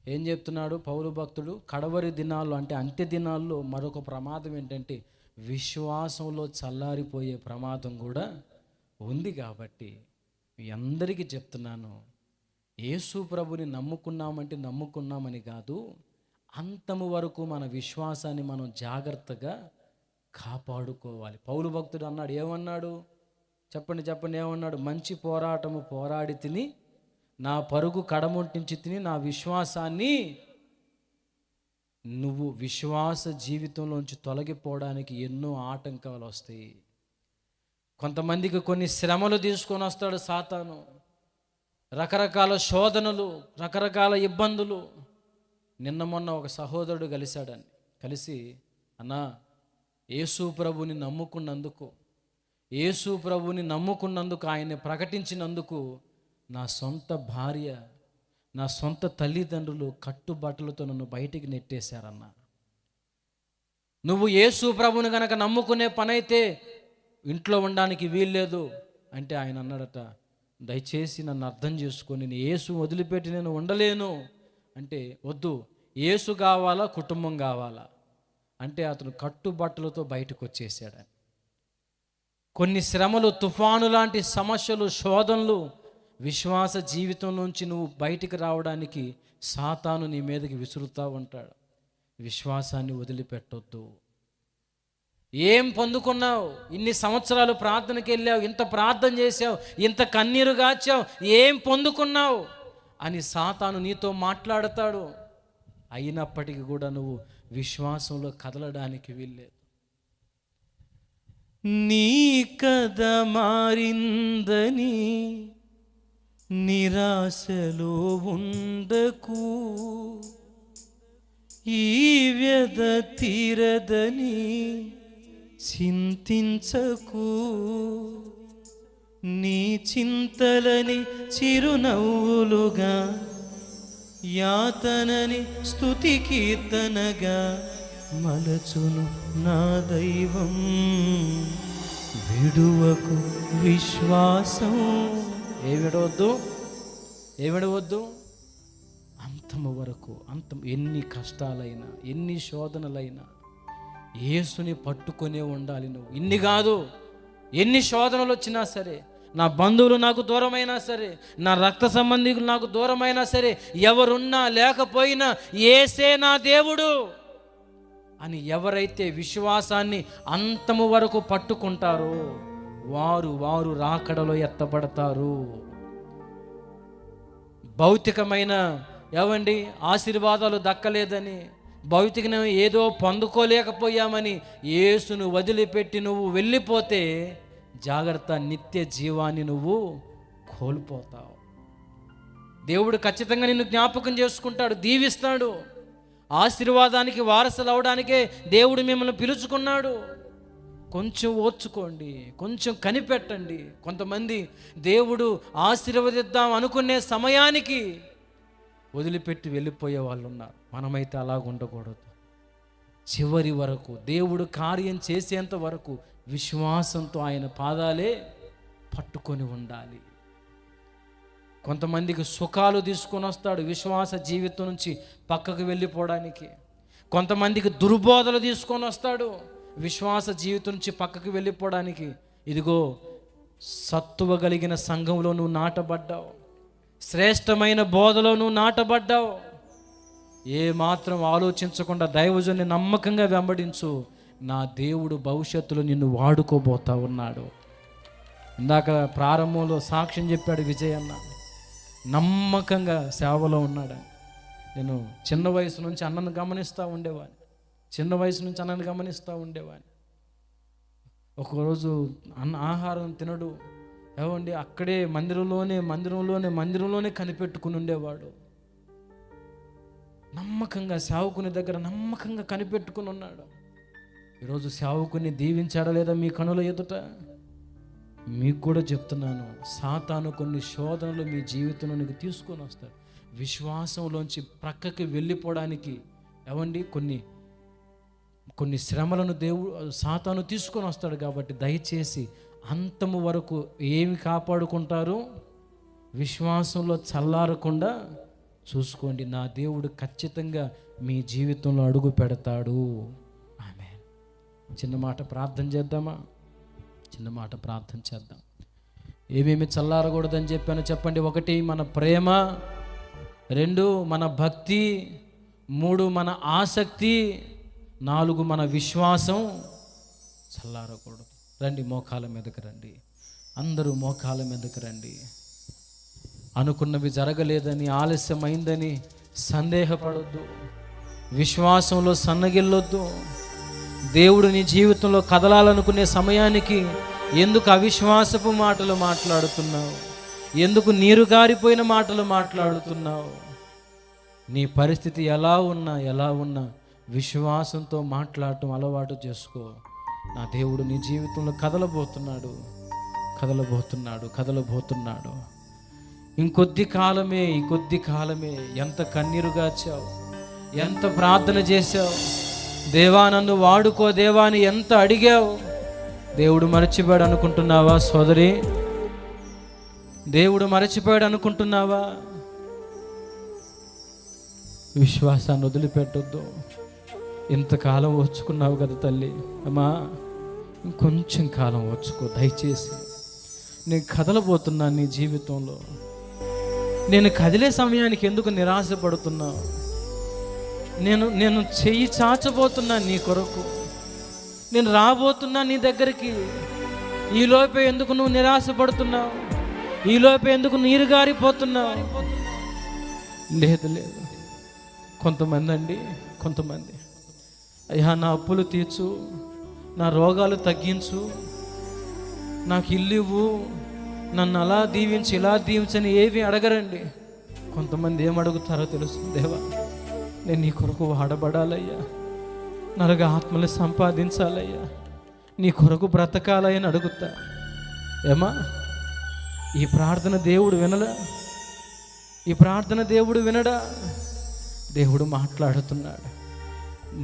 ఏం చెప్తున్నాడు పౌలు భక్తుడు? కడవరి దినాల్లో అంటే అంత్య దినాల్లో మరొక ప్రమాదం ఏంటంటే విశ్వాసంలో చల్లారిపోయే ప్రమాదం కూడా ఉంది. కాబట్టి మీ అందరికీ చెప్తున్నాను, యేసు ప్రభుని నమ్ముకున్నామంటే నమ్ముకున్నామని కాదు, అంతము వరకు మన విశ్వాసాన్ని మనం జాగ్రత్తగా కాపాడుకోవాలి. పౌలు భక్తుడు అన్నాడు, ఏమన్నాడు చెప్పండి ఏమన్నాడు? మంచి పోరాటము పోరాడి తిని నా పరుగు కడముంటించి తిని నా విశ్వాసాన్ని. నువ్వు విశ్వాస జీవితంలోంచి తొలగిపోవడానికి ఎన్నో ఆటంకాలు వస్తాయి. కొంతమందికి కొన్ని శ్రమలు తీసుకొని వస్తాడు సాతాను, రకరకాల శోధనలు, రకరకాల ఇబ్బందులు. నిన్న మొన్న ఒక సహోదరుడు కలిసి అన్నా, యేసు ప్రభుని నమ్ముకున్నందుకు ఆయన్ని ప్రకటించినందుకు నా సొంత భార్య, నా సొంత తల్లిదండ్రులు కట్టుబట్టలతో నన్ను బయటికి నెట్టేశారన్నా. నువ్వు యేసు ప్రభుని గనక నమ్ముకునే పనైతే ఇంట్లో ఉండడానికి వీల్లేదు అంటే ఆయన అన్నాడట, దయచేసి నన్ను అర్థం చేసుకొని, నేను యేసు వదిలిపెట్టి నేను ఉండలేను అంటే, వద్దు యేసు కావాలా కుటుంబం కావాలా అంటే అతను కట్టుబట్టలతో బయటకు వచ్చేసాడు. కొన్ని శ్రమలు, తుఫాను లాంటి సమస్యలు, శోధనలు, విశ్వాస జీవితం నుంచి నువ్వు బయటికి రావడానికి సాతాను నీ మీదకి విసురుతూ ఉంటాడు. విశ్వాసాన్ని వదిలిపెట్టొద్దు. ఏం పొందుకున్నావు? ఇన్ని సంవత్సరాలు ప్రార్థనకి వెళ్ళావు, ఇంత ప్రార్థన చేసావు, ఇంత కన్నీరు గాచావు, ఏం పొందుకున్నావు అని సాతాను నీతో మాట్లాడతాడు. అయినప్పటికీ కూడా నువ్వు విశ్వాసంలో కదలడానికి వీల్లేదు. నీ కథ మారిందని నిరాశలో ఉండకు, ఈ వ్యధ తీరదని చింతించకు, నీ చింతలని చిరునవ్వులుగా, యాతనని స్తుతి కీర్తనగా మలచును నా దైవం. విడువకు విశ్వాసం. ఏ విడవద్దు అంతము వరకు. ఎన్ని కష్టాలైనా, ఎన్ని శోధనలైనా యేసుని పట్టుకొనే ఉండాలి నువ్వు. ఇన్ని కాదు, ఎన్ని శోధనలు వచ్చినా సరే, నా బంధువులు నాకు దూరమైనా సరే, నా రక్త సంబంధికులు నాకు దూరమైనా సరే, ఎవరున్నా లేకపోయినా యేసే నా దేవుడు అని ఎవరైతే విశ్వాసాన్ని అంతము వరకు పట్టుకుంటారో వారు రాకడలో ఎత్తబడతారు. భౌతికమైన ఆశీర్వాదాలు దక్కలేదని, భౌతికమైన ఏదో పొందుకోలేకపోయామని యేసును వదిలిపెట్టి నువ్వు వెళ్ళిపోతే జాగ్రత్త, నిత్య జీవాన్ని నువ్వు కోల్పోతావు. దేవుడు ఖచ్చితంగా నిన్ను జ్ఞాపకం చేసుకుంటాడు, దీవిస్తాడు. ఆశీర్వాదానికి వారసులు అవడానికే దేవుడు మిమ్మల్ని పిలుచుకున్నాడు. కొంచెం ఓర్చుకోండి, కొంచెం కనిపెట్టండి. కొంతమంది దేవుడు ఆశీర్వదిద్దాం అనుకునే సమయానికి వదిలిపెట్టి వెళ్ళిపోయే వాళ్ళు ఉన్నారు. మనమైతే అలాగ ఉండకూడదు. చివరి వరకు, దేవుడు కార్యం చేసేంత వరకు విశ్వాసంతో ఆయన పాదాలే పట్టుకొని ఉండాలి. కొంతమందికి సుఖాలు తీసుకొని వస్తాడు విశ్వాస జీవితం నుంచి పక్కకు వెళ్ళిపోవడానికి. కొంతమందికి దుర్బోధలు తీసుకొని వస్తాడు విశ్వాస జీవితం నుంచి పక్కకు వెళ్ళిపోవడానికి. ఇదిగో, సత్తువ కలిగిన సంఘంలో నువ్వు నాటబడ్డావు, శ్రేష్టమైన బోధలో నువ్వు నాటబడ్డావు. ఏ మాత్రం ఆలోచించకుండా దైవజుని నమ్మకంగా వెంబడించు. నా దేవుడు భవిష్యత్తులో నిన్ను వాడుకోబోతా ఉన్నాడు. ఇందాక ప్రారంభంలో సాక్ష్యం చెప్పాడు విజయన్న, నమ్మకంగా సేవలో ఉన్నాడు. నేను చిన్న వయసు నుంచి అన్నను గమనిస్తూ ఉండేవాడిని. ఒకరోజు అన్న ఆహారం తినడు, అక్కడే మందిరంలోనే కనిపెట్టుకుని ఉండేవాడు. నమ్మకంగా సేవకుని దగ్గర నమ్మకంగా కనిపెట్టుకుని ఉన్నాడు. ఈరోజు సేవకుని దీవించాడా లేదా మీ కనుల ఎదుట? మీకు కూడా చెప్తున్నాను, సాతాను కొన్ని శోధనలు మీ జీవితంలోనికి తీసుకొని వస్తాడు. విశ్వాసంలోంచి ప్రక్కకి వెళ్ళిపోవడానికి కొన్ని శ్రమలను సాతాను తీసుకొని వస్తాడు. కాబట్టి దయచేసి అంతము వరకు ఏమి కాపాడుకుంటారు? విశ్వాసంలో చల్లారకుండా చూసుకోండి. నా దేవుడు ఖచ్చితంగా మీ జీవితంలో అడుగు పెడతాడు. ఆమేన్. చిన్న మాట ప్రార్థన చేద్దాం. ఏమేమి చల్లారకూడదని చెప్పాను చెప్పండి. 1 మన ప్రేమ, 2 మన భక్తి, 3 మన ఆసక్తి, 4 మన విశ్వాసం చల్లారకూడదు. రండి, మోకాల మీదకి రండి. అందరూ మోకాల మీదకి రండి. అనుకున్నవి జరగలేదని, ఆలస్యమైందని సందేహపడొద్దు. విశ్వాసంలో సన్నగిల్లొద్దు. దేవుడు నీ జీవితంలో కదలాలనుకునే సమయానికి ఎందుకు అవిశ్వాసపు మాటలు మాట్లాడుతున్నావు? ఎందుకు నీరు గారిపోయిన మాటలు మాట్లాడుతున్నావు? నీ పరిస్థితి ఎలా ఉన్నా విశ్వాసంతో మాట్లాడటం అలవాటు చేసుకో. నా దేవుడు నీ జీవితంలో కదలబోతున్నాడు. ఈ కొద్ది కాలమే ఎంత కన్నీరు గాచావు, ఎంత ప్రార్థన చేశావు. దేవా నన్ను వాడుకో దేవా అని ఎంత అడిగావు. దేవుడు మరచిపోయాడు అనుకుంటున్నావా సోదరి? దేవుడు మరచిపోయాడు అనుకుంటున్నావా? విశ్వాసాన్ని వదిలిపెట్టొద్దు. ఇంతకాలం ఓర్చుకున్నావు కదా తల్లి. అమ్మా, ఇంకొంచెం కాలం వచ్చుకో దయచేసి. నేను కదలబోతున్నా నీ జీవితంలో. నేను కదిలే సమయానికి ఎందుకు నిరాశపడుతున్నావు? నేను చెయ్యి చాచబోతున్నా నీ కొరకు. నేను రాబోతున్నా నీ దగ్గరికి. ఈలోపే ఎందుకు నువ్వు నిరాశపడుతున్నావు? ఈలోపే ఎందుకు నీరు గారిపోతున్నావు? లేదు లేదు. కొంతమంది అయ్యా నా అప్పులు తీర్చు, నా రోగాలు తగ్గించు, నాకు ఇల్లు ఇవ్వు, నన్ను అలా దీవించి ఇలా దీవించని ఏవి అడగరండి. కొంతమంది ఏమడుగుతారో తెలుసు, దేవా నేను నీ కొరకు వాడబడాలయ్యా, నలుగు ఆత్మలు సంపాదించాలయ్యా, నీ కొరకు బ్రతకాలని అడుగుతా. ఏమా ఈ ప్రార్థన దేవుడు వినడా? ఈ ప్రార్థన దేవుడు వినడా? దేవుడు మాట్లాడుతున్నాడు.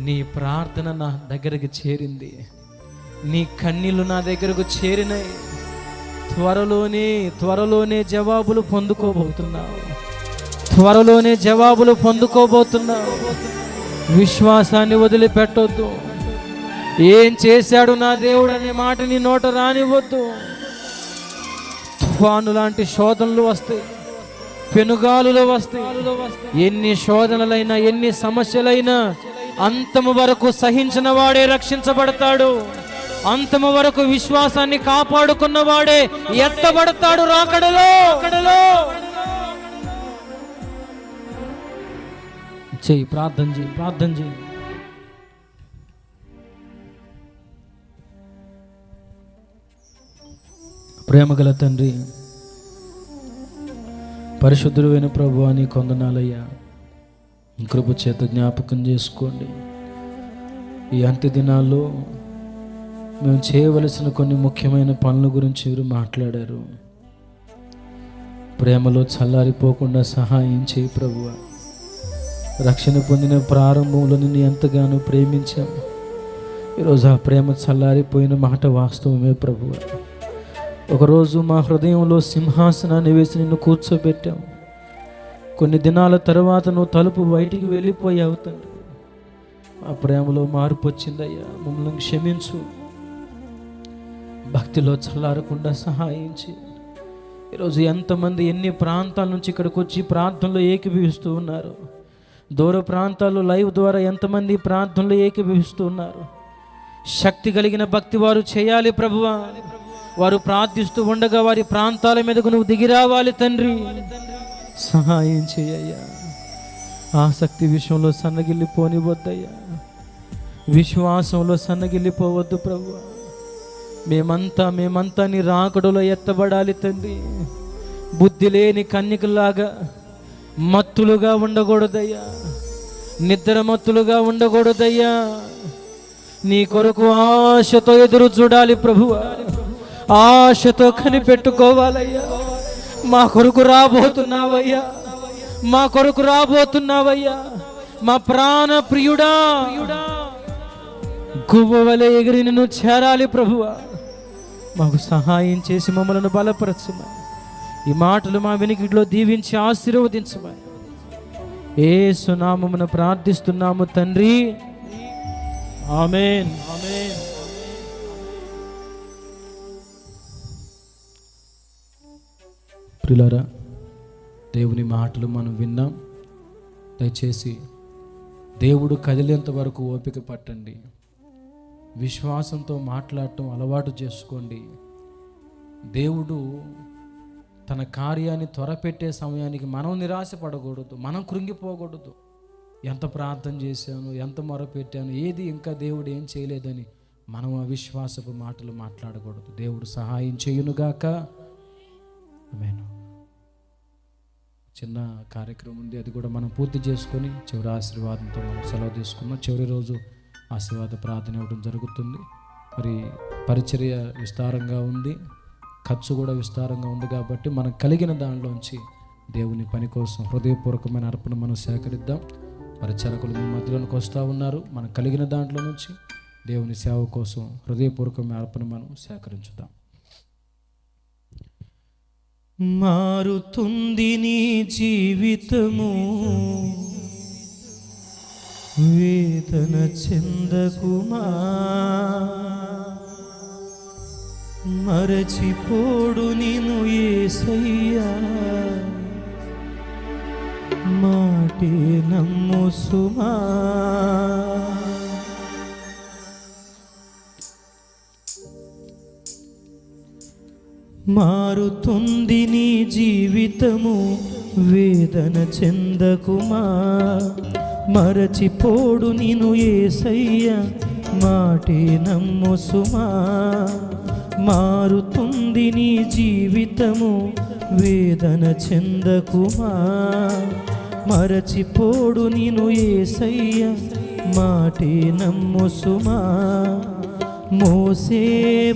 నీ ప్రార్థన నా దగ్గరకు చేరింది, నీ కన్నీళ్ళు నా దగ్గరకు చేరినాయి. త్వరలోనే జవాబులు పొందుకోబోతున్నావు. విశ్వాసాన్ని వదిలిపెట్టొద్దు. ఏం చేశాడు నా దేవుడు అనే మాట నీ నోట రానివ్వద్దు. తుఫాను లాంటి శోధనలు వస్తాయి, పెనుగాలులు వస్తాయి. ఎన్ని శోధనలైనా ఎన్ని సమస్యలైనా అంతము వరకు సహించిన వాడే రక్షించబడతాడు. అంతము వరకు విశ్వాసాన్ని కాపాడుకున్న వాడే ఎత్తబడతాడు రాకడలో. చెయ్యి, ప్రార్థన చెయ్యి. ప్రేమగల తండ్రి, పరిశుద్ధుడైన ప్రభువా నీ కొందనాలయ్యా. కృప చేత జ్ఞాపకం చేసుకోండి. ఈ అంత్య దినాల్లో మేము చేయవలసిన కొన్ని ముఖ్యమైన పనుల గురించి మీరు మాట్లాడారు. ప్రేమలో చల్లారిపోకుండా సహాయం చేయి ప్రభువా. రక్షణ పొందిన ప్రారంభంలో నిన్ను ఎంతగానో ప్రేమించాం. ఈరోజు ఆ ప్రేమ చల్లారిపోయిన మాట వాస్తవమే ప్రభువా. ఒకరోజు మా హృదయంలో సింహాసనాన్ని వేసి నిన్ను కూర్చోబెట్టాం. కొన్ని దినాల తర్వాత నువ్వు తలుపు బయటికి వెళ్ళిపోయావు తండ్రి. ఆ ప్రేమలో మార్పు వచ్చిందయ్యా, మమ్మల్ని క్షమించు. భక్తిలో చల్లారకుండా సహాయించి ఈరోజు ఎంతమంది ఎన్ని ప్రాంతాల నుంచి ఇక్కడికి వచ్చి ప్రార్థనలో ఏకీభవిస్తూ ఉన్నారు. దూర ప్రాంతాల్లో లైవ్ ద్వారా ఎంతమంది ప్రార్థనలో ఏకీభవిస్తూ ఉన్నారు. శక్తి కలిగిన భక్తి వారు చేయాలి ప్రభువా. వారు ప్రార్థిస్తూ ఉండగా వారి ప్రాంతాల మీదకు నువ్వు దిగి రావాలి తండ్రి. సహాయం చేయయ్యా. ఆసక్తి విషయంలో సన్నగిల్లిపోనివద్దయ్యా. విశ్వాసంలో సన్నగిల్లిపోవద్దు ప్రభువా. మేమంతా నీ రాకడలో ఎత్తబడాలి తండ్రి. బుద్ధి లేని కన్యకలాగా మత్తులుగా ఉండకూడదయ్యా, నిద్ర మత్తులుగా ఉండకూడదయ్యా. నీ కొరకు ఆశతో ఎదురు చూడాలి ప్రభువా. ఆశతో కనిపెట్టుకోవాలయ్యా. మా కొరకు రాబోతున్నావయ్యా. మా ప్రాణ ప్రియుడా, గువ్వ వలె ఎగిరి నిన్ను చేరాలి ప్రభువా. మాకు సహాయం చేసి మమ్మల్ని బలపరచమని, ఈ మాటలు మా వెనుకలో దీవించి ఆశీర్వదించమని యేసు నామమున ప్రార్థిస్తున్నాము తండ్రి. ఆమేన్. ప్రియులారా, దేవుని మాటలు మనం విన్నాం. దయచేసి దేవుడు కదిలేంత వరకు ఓపిక పట్టండి. విశ్వాసంతో మాట్లాడటం అలవాటు చేసుకోండి. దేవుడు తన కార్యాన్ని త్వరపెట్టే సమయానికి మనం నిరాశపడకూడదు, మనం కృంగిపోకూడదు. ఎంత ప్రార్థన చేశాను, ఎంత మొరపెట్టాను, ఏది ఇంకా దేవుడు ఏం చేయలేదని మనం అవిశ్వాసపు మాటలు మాట్లాడకూడదు. దేవుడు సహాయం చేయునుగాక. ఆమేన్. చిన్న కార్యక్రమం ఉంది, అది కూడా మనం పూర్తి చేసుకొని చివరి ఆశీర్వాదంతో మనం సెలవు తీసుకున్నాం. చివరి రోజు ఆశీర్వాద ప్రార్థన ఇవ్వడం జరుగుతుంది. మరి పరిచర్య విస్తారంగా ఉంది, ఖర్చు కూడా విస్తారంగా ఉంది. కాబట్టి మనం కలిగిన దానిలోంచి దేవుని పని కోసం హృదయపూర్వకమైన అర్పణ మనం సేకరిద్దాం. పరిచారకులు మీ మధ్యలోనికి వస్తూ ఉన్నారు. మనం కలిగిన దాంట్లో నుంచి దేవుని సేవ కోసం హృదయపూర్వకమైన అర్పణ మనం సేకరించుదాం. మారుతుంది నీ జీవితము, వేదన చెందకుమా. మరచిపోడు నిను యేసయ్యా మాటే నమ్ము సుమా. మారుతుంది నీ జీవితము వేదన చెందకుమా. మరచిపోడు నిను యేసయ్యా మాటే నమ్ము సుమా. మారుతుంది నీ జీవితము వేదన చెందకుమా. మరచిపోడు నిను యేసయ్యా మాటే నమ్ము సుమా. మోసే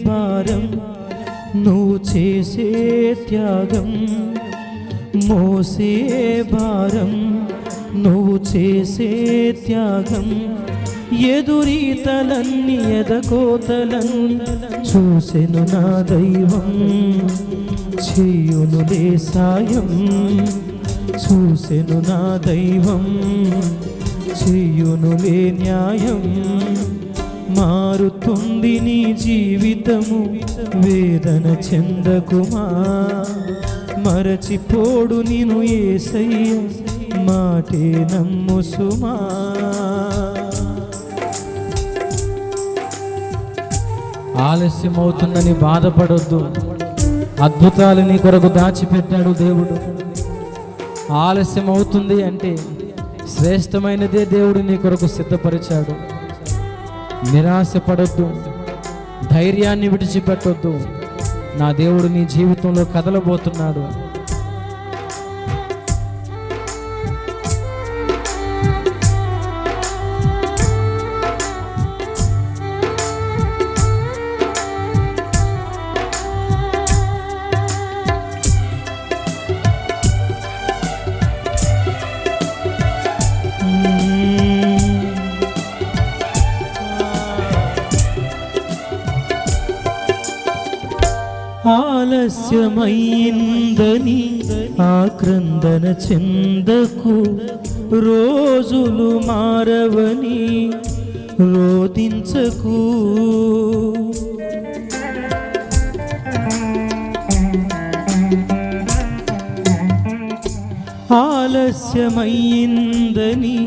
భారం నువ్వు చేసే త్యాగం, మోసే భారం నువ్వు చేసే త్యాగం, ఎదురీతలన్నీ ఎదకోతలన్నీ చూసెను నా దైవం. చేయునులే సాయం, చూసెను నా దైవం. చేయునులే న్యాయం. మారుతుంది నీ జీవితము వేదన చెందకుమా. మరచిపోడు నిను యేసయ్యా మాటే నమ్ము సుమా. ఆలస్యం అవుతుందని బాధపడొద్దు. అద్భుతాలు నీ కొరకు దాచిపెట్టాడు దేవుడు. ఆలస్యం అవుతుంది అంటే శ్రేష్టమైనదే దేవుడు నీ కొరకు సిద్ధపరిచాడు. నిరాశపడొద్దు, ధైర్యాన్ని విడిచిపెట్టొద్దు. నా దేవుడు నీ జీవితంలో కదలబోతున్నాడు. ఆలస్యమైందని ఆక్రందన చెందకు. రోజులు మారవని రోదించకు. ఆలస్యమైందని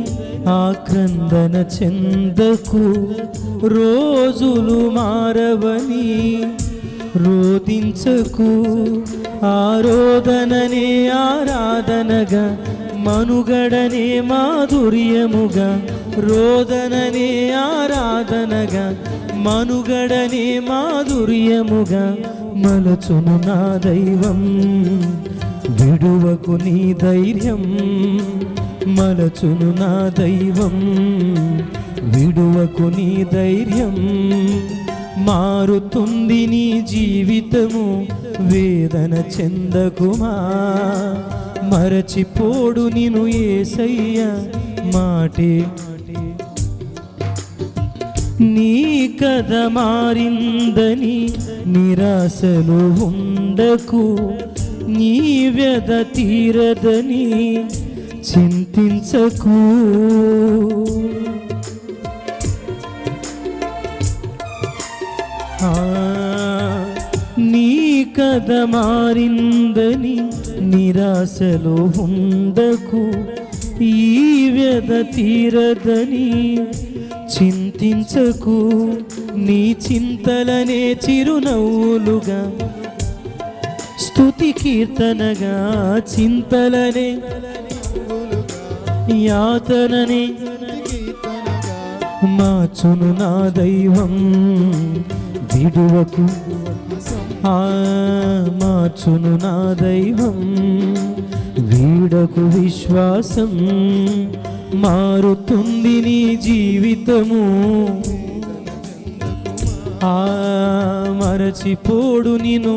ఆక్రందన చెందకు. రోజులు మారవని రోదించకు. ఆరోదననే ఆరాధనగా, మనుగడనే మాధుర్యముగా. రోదననే ఆరాధనగా, మనుగడనే మాధుర్యముగా మలచును నా దైవం. విడువకు నీ ధైర్యం, మలచును నా దైవం. విడువకు నీ ధైర్యం. మారుతుంది నీ జీవితము వేదన చెందకుమా. మరచిపోడు నిను యేసయ్యా మాటే. నీ కథ మారిందని నిరాశలు ఉండకు. నీ వ్యధ తీరదని చింతించకు. నీ కథ మారిందని నిరాశలో ఉండకు. ఈ వ్యధ తీరదని చింతించకు. నీ చింతలనే చిరునవ్వులుగా, స్తుతి కీర్తనగా. చింతలనే యాతననే మార్చును నా దైవం. విడువకు మార్చును నా దైవం. వీడకు విశ్వాసం. మారుతుంది నీ జీవితము. మరచిపోడు నిను.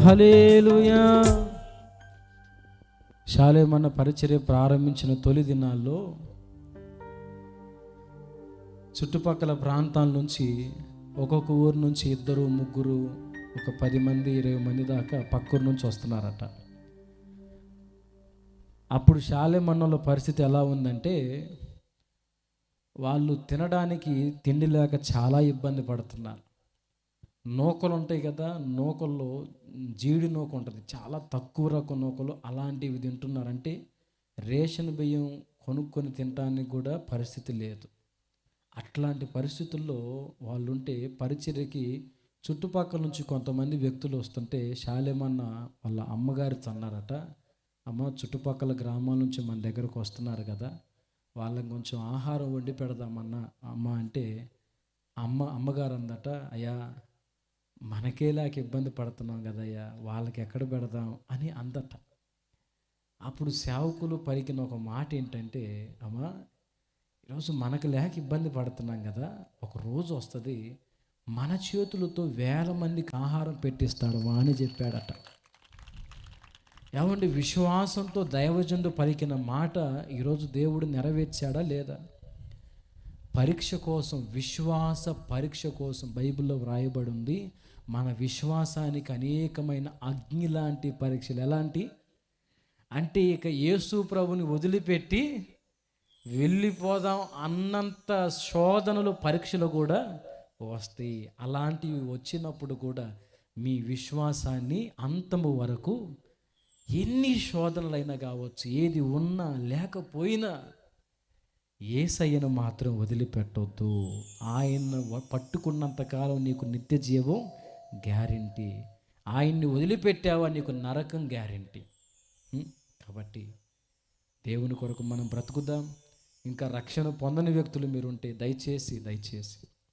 హల్లెలూయా. షాలేమన్న పరిచర్య ప్రారంభించిన తొలి దినాల్లో చుట్టుపక్కల ప్రాంతాల నుంచి ఒక్కొక్క ఊరు నుంచి 2, 3, ఒక 10 మంది 20 మంది దాకా పక్కూరు నుంచి వస్తున్నారట. అప్పుడు షాలేమన్నలో పరిస్థితి ఎలా ఉందంటే వాళ్ళు తినడానికి తిండి లేక చాలా ఇబ్బంది పడుతున్నారు. నూకలు ఉంటాయి కదా, నూకల్లో జీడి నూక ఉంటుంది, చాలా తక్కువ రకం నూకలు, అలాంటివి తింటున్నారంటే రేషన్ బియ్యం కొనుక్కొని తినడానికి కూడా పరిస్థితి లేదు. అట్లాంటి పరిస్థితుల్లో వాళ్ళుంటే పరిచర్యకి చుట్టుపక్కల నుంచి కొంతమంది వ్యక్తులు వస్తుంటే శాలేమన్న వాళ్ళ అమ్మగారితో అన్నారట, అమ్మ చుట్టుపక్కల గ్రామాల నుంచి మన దగ్గరకు వస్తున్నారు కదా, వాళ్ళకి కొంచెం ఆహారం వండి పెడదామన్నా అమ్మ అంటే అమ్మగారు అందట, అయ్యా మనకేలాకి ఇబ్బంది పడుతున్నాం కదయ్యా, వాళ్ళకి ఎక్కడ పెడదాం అని అందట. అప్పుడు సేవకులు పలికిన ఒక మాట ఏంటంటే, అమ్మా ఈరోజు మనకు లేక ఇబ్బంది పడుతున్నాం కదా, ఒక రోజు వస్తుంది మన చేతులతో 1000 మందికి ఆహారం పెట్టిస్తాడు అని చెప్పాడట. ఏమండి, విశ్వాసంతో దైవజనుడు పలికిన మాట ఈరోజు దేవుడు నెరవేర్చాడా లేదా? పరీక్ష కోసం, విశ్వాస పరీక్ష కోసం బైబిల్లో వ్రాయబడి ఉంది. మన విశ్వాసానికి అనేకమైన అగ్ని లాంటి పరీక్షలు. ఎలాంటి అంటే, ఇక యేసు ప్రభుని వదిలిపెట్టి వెళ్ళిపోదాం అన్నంత శోధనలు, పరీక్షలు కూడా వస్తాయి. అలాంటివి వచ్చినప్పుడు కూడా మీ విశ్వాసాన్ని అంతము వరకు, ఎన్ని శోధనలైనా కావచ్చు, ఏది ఉన్నా లేకపోయినా యేసయ్యను మాత్రం వదిలిపెట్టొద్దు. ఆయన పట్టుకున్నంతకాలం నీకు నిత్య జీవం గ్యారెంటీ. ఆయన్ని వదిలిపెట్టావా నీకు నరకం గ్యారెంటీ. కాబట్టి దేవుని కొరకు మనం బ్రతుకుదాం. ఇంకా రక్షణ పొందని వ్యక్తులు మీరుంటే దయచేసి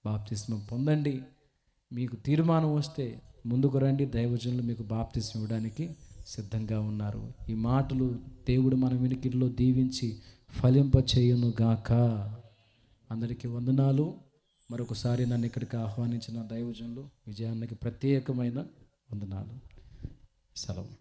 బాప్తిస్మం పొందండి. మీకు తీర్మానం వస్తే ముందుకు రండి, దైవజనులు మీకు బాప్తిస్మం ఇవ్వడానికి సిద్ధంగా ఉన్నారు. ఈ మాటలు దేవుడు మన వినికిడిలో దీవించి ఫలింప చేయును గాక. అందరికీ వందనాలు. మరొకసారి నన్ను ఇక్కడికి ఆహ్వానించిన దైవజనులు విజయానికి ప్రత్యేకమైన వందనాలు. సెలవు.